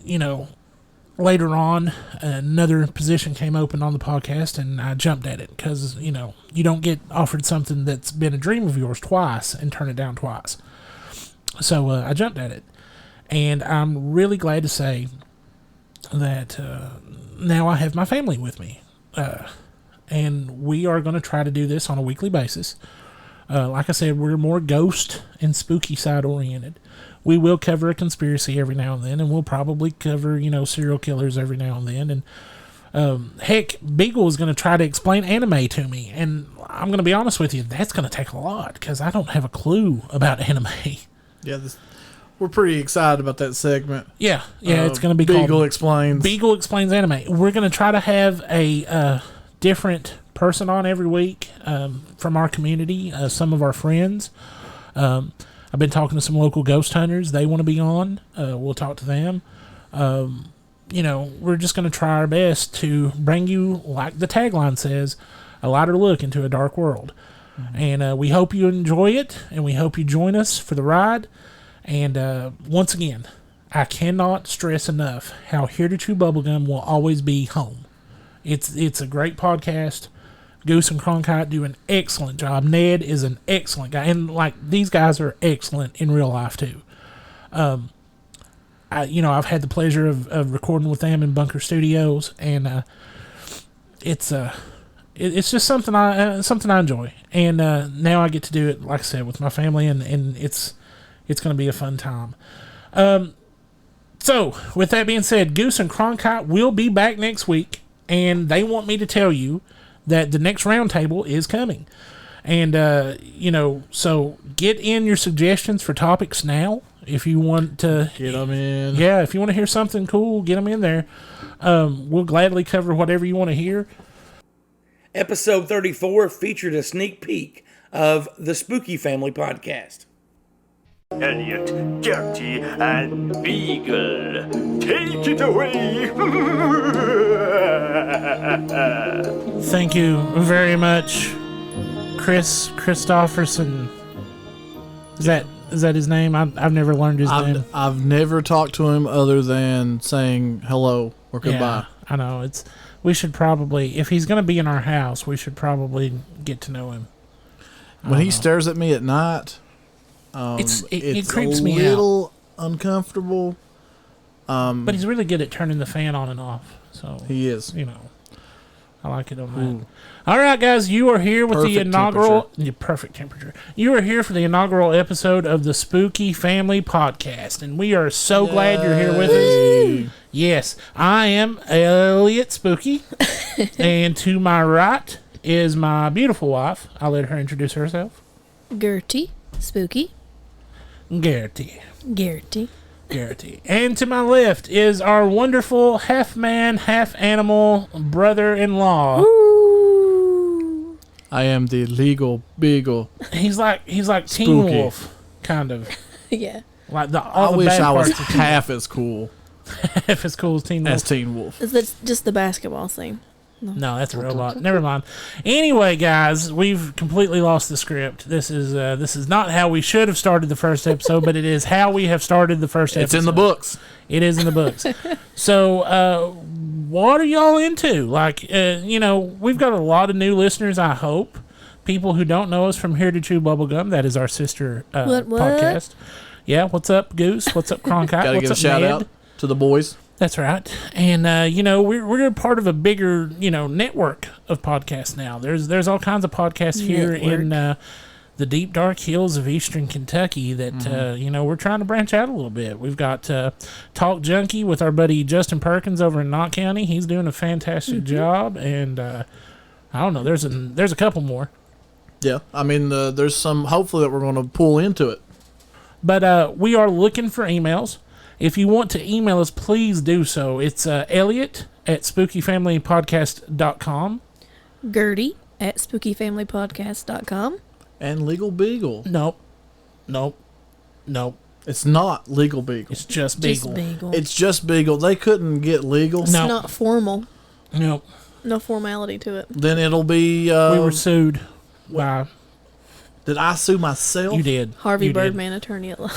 later on, another position came open on the podcast, and I jumped at it, because, you don't get offered something that's been a dream of yours twice and turn it down twice. So, I jumped at it, and I'm really glad to say that now I have my family with me, and we are going to try to do this on a weekly basis. Like I said, we're more ghost and spooky side oriented. We will cover a conspiracy every now and then, and we'll probably cover, serial killers every now and then. And heck, Beagle is going to try to explain anime to me, and I'm going to be honest with you, that's going to take a lot because I don't have a clue about anime. Yeah, we're pretty excited about that segment. Yeah, it's going to be Beagle called Explains. Beagle Explains Anime. We're going to try to have a different person on every week from our community, some of our friends. I've been talking to some local ghost hunters. They want to be on. We'll talk to them. We're just going to try our best to bring you, like the tagline says, a lighter look into a dark world. Mm-hmm. And we hope you enjoy it, and we hope you join us for the ride. And once again, I cannot stress enough how Here to Chew Bubblegum will always be home. It's a great podcast. Goose and Cronkite do an excellent job. Ned is an excellent guy. And, these guys are excellent in real life, too. I've had the pleasure of recording with them in Bunker Studios, and it's just something I enjoy. And now I get to do it, like I said, with my family, and it's going to be a fun time. So, with that being said, Goose and Cronkite will be back next week, and they want me to tell you that the next roundtable is coming. And, so get in your suggestions for topics now. If you want to... Get them in. Yeah, if you want to hear something cool, get them in there. We'll gladly cover whatever you want to hear. Episode 34 featured a sneak peek of the Spooky Family Podcast. Elliott, Dirty, and Beagle. Take it away! Thank you very much, Chris Christopherson. Is that his name? I've never learned his name. I've never talked to him other than saying hello or goodbye. Yeah, I know. We should probably, if he's going to be in our house, we should probably get to know him. When he stares at me at night... It creeps me out. It's a little uncomfortable. But he's really good at turning the fan on and off. So he is. I like it on that. All right, guys, you are here with the inaugural... Perfect temperature. You are here for the inaugural episode of the Spooky Family Podcast, and we are so glad you're here with us. Yes, I am Elliott Spooky, and to my right is my beautiful wife. I'll let her introduce herself. Gertie Spooky. Gertie. And to my left is our wonderful half-man, half-animal brother-in-law. Ooh. I am the legal Beagle. He's like Teen Spooky. Wolf, kind of. Yeah. Like I wish I was half as cool half as cool as Teen Wolf. as Teen Wolf. That's just the basketball scene. No, that's a robot. Never mind. Anyway, guys, we've completely lost the script. This is not how we should have started the first episode, but it is how we have started the first episode. It's in the books. It is in the books. So, what are y'all into? Like, we've got a lot of new listeners, I hope. People who don't know us from Here to Chew Bubblegum. That is our sister What? podcast. Yeah, what's up, Goose? What's up, Cronkite? Gotta What's give a up, shout Ned? out to the boys. That's right. And, we're part of a bigger, network of podcasts now. There's all kinds of podcasts here in the deep, dark hills of eastern Kentucky that, we're trying to branch out a little bit. We've got Talk Junkie with our buddy Justin Perkins over in Knott County. He's doing a fantastic job. And, I don't know, there's a couple more. Yeah, I mean, there's some, hopefully, that we're going to pull into it. But we are looking for emails. If you want to email us, please do so. It's Elliott at spookyfamilypodcast.com. Gertie at spookyfamilypodcast.com. And Legal Beagle. Nope. It's not Legal Beagle. It's just Beagle. Just Beagle. It's just Beagle. They couldn't get legal. It's No. not formal. Nope. No formality to it. Then it'll be... We were sued by... Did I sue myself? You did. Harvey You did. Birdman, attorney at law.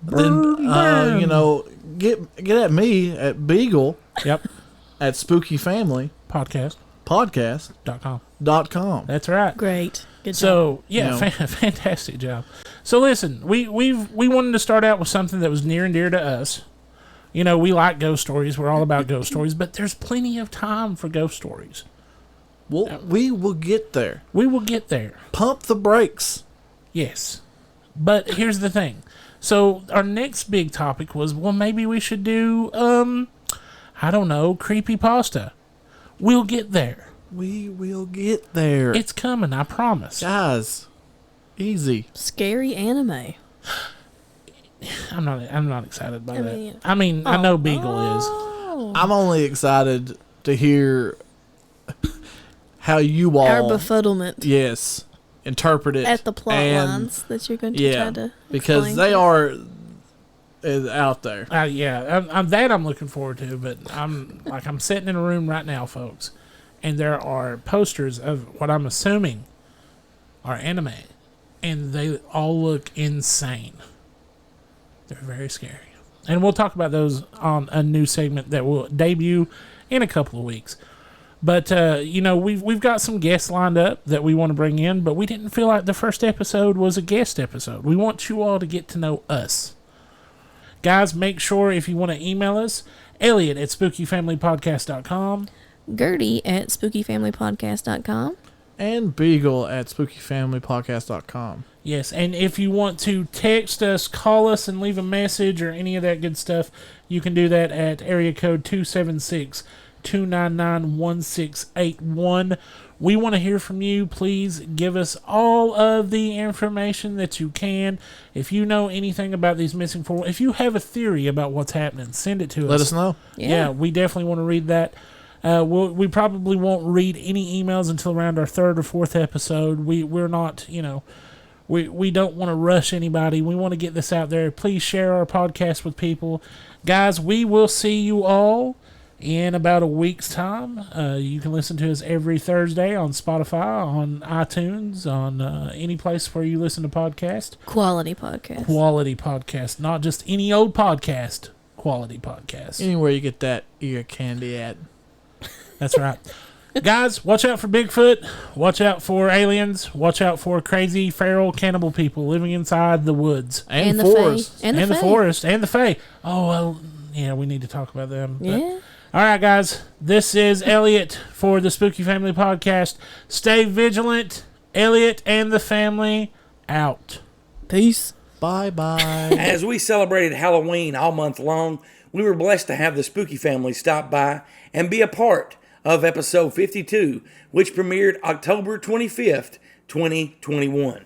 Then, get at me at Beagle Yep. at Podcast.com. spookyfamily.com. That's right. Great. Good job. So, yeah, No. fantastic job. So, listen, we wanted to start out with something that was near and dear to us. We like ghost stories. We're all about ghost stories, but there's plenty of time for ghost stories. Well, we will get there. We will get there. Pump the brakes. Yes. But here's the thing. So our next big topic was, well, maybe we should do, I don't know, creepypasta. We'll get there. We will get there. It's coming, I promise. Guys, easy. Scary anime. I'm not excited by that. mean- I mean, I know Beagle is. Oh. I'm only excited to hear how you all... Our befuddlement Yes. Interpret it. at the plot and- lines that you're going to try to because explain. they are out there. I'm looking forward to, but I'm sitting in a room right now, folks, and there are posters of what I'm assuming are anime, and they all look insane. They're very scary. And we'll talk about those on a new segment that will debut in a couple of weeks. But, we've got some guests lined up that we want to bring in, but we didn't feel like the first episode was a guest episode. We want you all to get to know us. Guys, make sure if you want to email us, Elliott at spookyfamilypodcast.com. Gertie at spookyfamilypodcast.com. And Beagle at spookyfamilypodcast.com. Yes, and if you want to text us, call us, and leave a message or any of that good stuff, you can do that at area code 276-299-1681. We want to hear from you. Please give us all of the information that you can. If you know anything about these missing four, if you have a theory about what's happening, send it to us. Let us know. Yeah, we definitely want to read that. We probably won't read any emails until around our third or fourth episode. We're not, we don't want to rush anybody. We want to get this out there. Please share our podcast with people. Guys, we will see you all in about a week's time. You can listen to us every Thursday on Spotify, on iTunes, on any place where you listen to podcasts. Quality podcast. Quality podcast, not just any old podcast. Quality podcast. Anywhere you get that ear candy at. That's right. Guys, watch out for Bigfoot. Watch out for aliens. Watch out for crazy, feral, cannibal people living inside the woods. And the forests. Fae. And the Fae. forest. And the Fae. Oh, well, yeah, we need to talk about them. But- Yeah. all right, guys. This is Elliott for the Spooky Family Podcast. Stay vigilant. Elliott and the family out. Peace. Bye-bye. As we celebrated Halloween all month long, we were blessed to have the Spooky family stop by and be a part of episode 52, which premiered October 25th, 2021.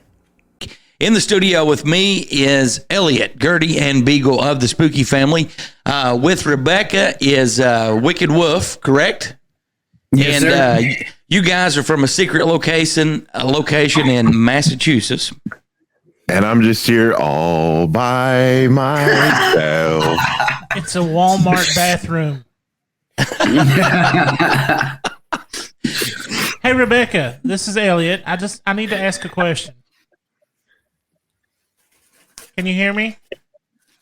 In the studio with me is Elliott, Gertie, and Beagle of the Spooky family. With Rebecca is Wicked Wolf, correct? Yes, and sir. You guys are from a secret location in Massachusetts. And I'm just here all by myself. It's a Walmart bathroom. Hey, Rebecca, this is Elliott. I need to ask a question. Can you hear me?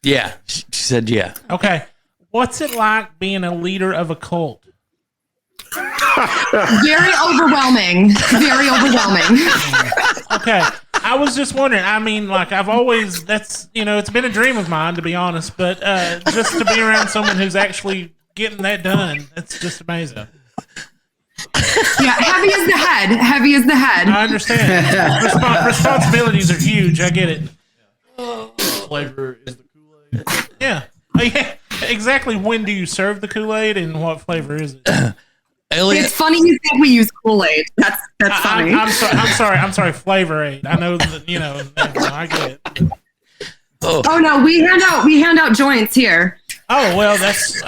Yeah, she said yeah. Okay. What's it like being a leader of a cult? Very overwhelming. Very overwhelming. Okay. I was just wondering. I mean, like, I've always, it's been a dream of mine, to be honest, but just to be around someone who's actually getting that done, it's just amazing. Yeah, heavy as the head. Heavy as the head. I understand. Responsibilities are huge. I get it. Flavor is the Kool-Aid. Yeah. Oh, yeah. Exactly. When do you serve the Kool-Aid and what flavor is it? Elliott, It's funny you said we use Kool-Aid. That's funny. I'm sorry. Flavor Aid. I know that, I get it. Oh no, we hand out joints here. Oh, well, that's,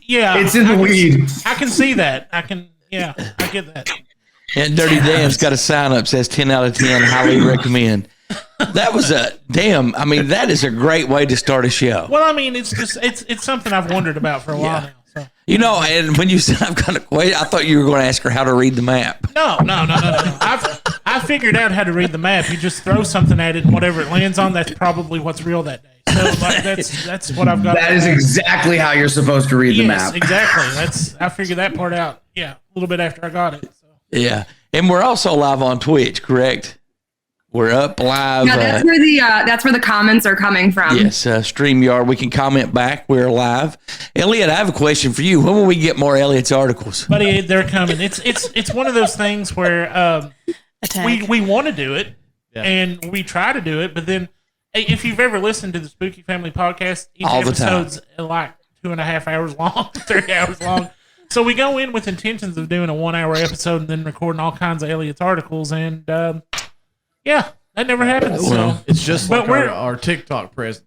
yeah. It's in the weed. I can see that. I get that. and DirtyDan's got a sign up says 10 out of 10, highly recommend. That was that is a great way to start a show. Well, I mean, it's just, it's something I've wondered about for a while now. So. And when you said I've got a question, I thought you were going to ask her how to read the map. No. I figured out how to read the map. You just throw something at it, and whatever it lands on, that's probably what's real that day. So like, that's what I've got. That is exactly how you're supposed to read the map. Exactly. I figured that part out. Yeah, a little bit after I got it. So. Yeah, and we're also live on Twitch, correct? We're up live. Yeah, that's where the comments are coming from. Yes, StreamYard. We can comment back. We're live. Elliott, I have a question for you. When will we get more Elliott's articles? Buddy, they're coming. It's one of those things where we want to do it, and we try to do it, but then if you've ever listened to the Spooky Family podcast, each episode's like 2.5 hours long, 3 hours long. So we go in with intentions of doing a 1 hour episode and then recording all kinds of Elliott's articles, and yeah, that never happens. Well, so. it's just like our TikTok presence.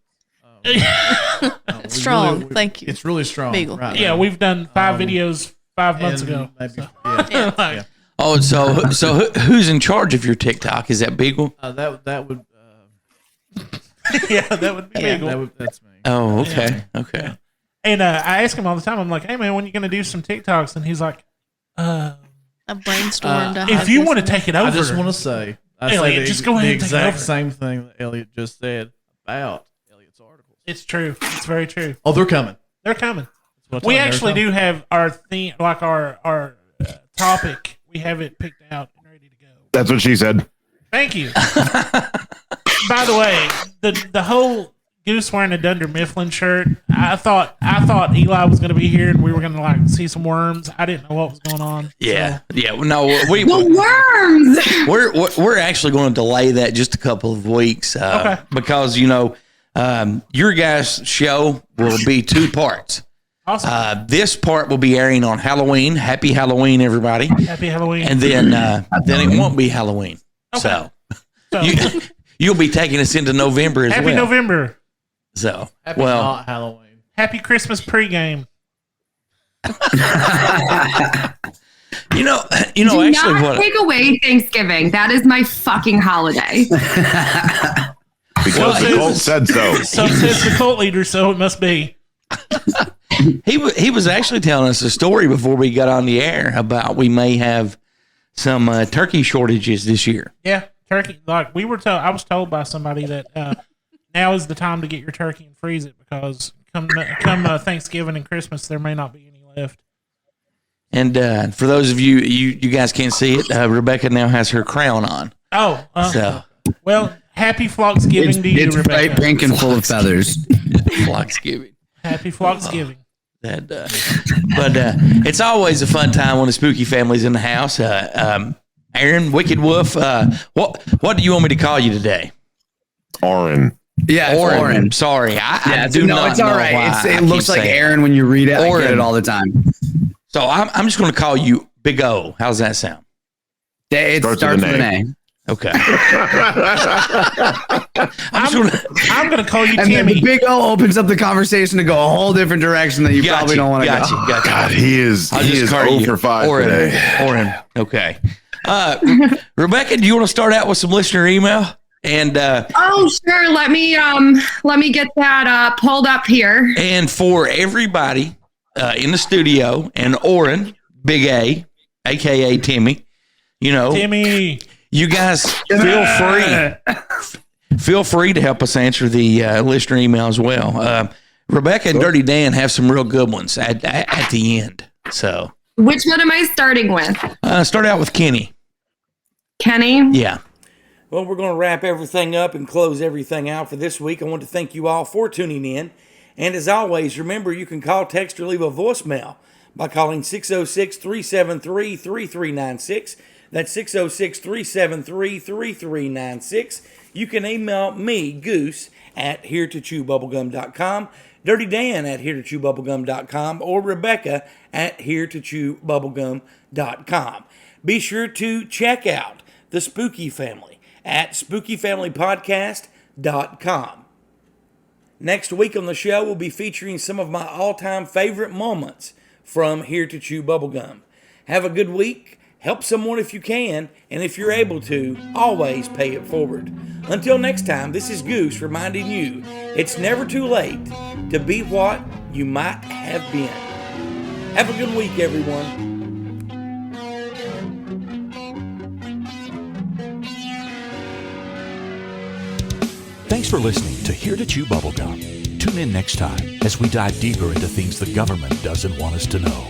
Strong. Really, Thank you. It's really strong. Beagle. Right Yeah, now. we've done 5 videos 5 months ago. Maybe, so. yeah. Oh, so who's in charge of your TikTok? Is that Beagle? That would. Yeah, that would be Beagle. That's me. Oh, okay, okay. Yeah. And I ask him all the time. I'm like, "Hey, man, when are you going to do some TikToks?" And he's like, I brainstormed. if you want to take it over, I just want to say, Elliott, just go ahead and take it over. The exact same thing that Elliott just said about Elliott's articles. It's true. It's very true. Oh, they're coming. They're coming. We actually do have our theme, like our topic. We have it picked out and ready to go. That's what she said. Thank you. By the way, the whole Goose wearing a Dunder Mifflin shirt, I thought Eli was going to be here and we were going to like see some worms. I didn't know what was going on. Yeah, so. yeah. No, The worms. We're actually going to delay that just a couple of weeks because your guys' show will be 2 parts. Awesome. This part will be airing on Halloween. Happy Halloween, everybody! Happy Halloween. And then it won't be Halloween. Okay. So you'll be taking us into November as well. Happy November. So not Halloween. Happy Christmas pregame. Do actually, not take away Thanksgiving. That is my fucking holiday. Because the cult said so. So says the cult leader, so it must be. He was actually telling us a story before we got on the air about we may have some turkey shortages this year. Yeah, turkey. Like we were told, I was told by somebody that now is the time to get your turkey and freeze it because come Thanksgiving and Christmas there may not be any left. And for those of you guys can't see it, Rebecca now has her crown on. Oh, well, happy Flocksgiving to you, it's Rebecca. It's bright pink and full of feathers. Flocksgiving. Happy Flocksgiving. But it's always a fun time when the spooky family's in the house. Aaron, Wicked Wolf, what do you want me to call you today? Oren. Yeah, Oren. Sorry, I do not. It's all right. It looks like Aaron when you read it. Oren. I get it all the time. So I'm just going to call you Big O. How's that sound? It starts with an A. Okay. I'm going to call you and Timmy. Then the Big O opens up the conversation to go a whole different direction that you probably don't want to go. God, he is 0 for 5 today. Oren. Okay. Rebecca, do you want to start out with some listener email? And oh, sure. Let me get that pulled up here. And for everybody in the studio and Oren, Big A, aka Timmy, Timmy. You guys feel free to help us answer the listener email as well. Rebecca and Dirty Dan have some real good ones at the end. So, which one am I starting with? Start out with Kenny. Kenny? Yeah. Well, we're going to wrap everything up and close everything out for this week. I want to thank you all for tuning in. And as always, remember you can call, text, or leave a voicemail by calling 606-373-3396. That's 606-373-3396. You can email me, Goose, at HereToChewBubblegum.com, DirtyDan at HereToChewBubblegum.com, or Rebecca at HereToChewBubblegum.com. Be sure to check out the Spooky Family at SpookyFamilyPodcast.com. Next week on the show, we'll be featuring some of my all-time favorite moments from Here to Chew Bubblegum. Have a good week. Help someone if you can, and if you're able to, always pay it forward. Until next time, this is Goose reminding you, it's never too late to be what you might have been. Have a good week, everyone. Thanks for listening to Here to Chew Bubblegum. Tune in next time as we dive deeper into things the government doesn't want us to know.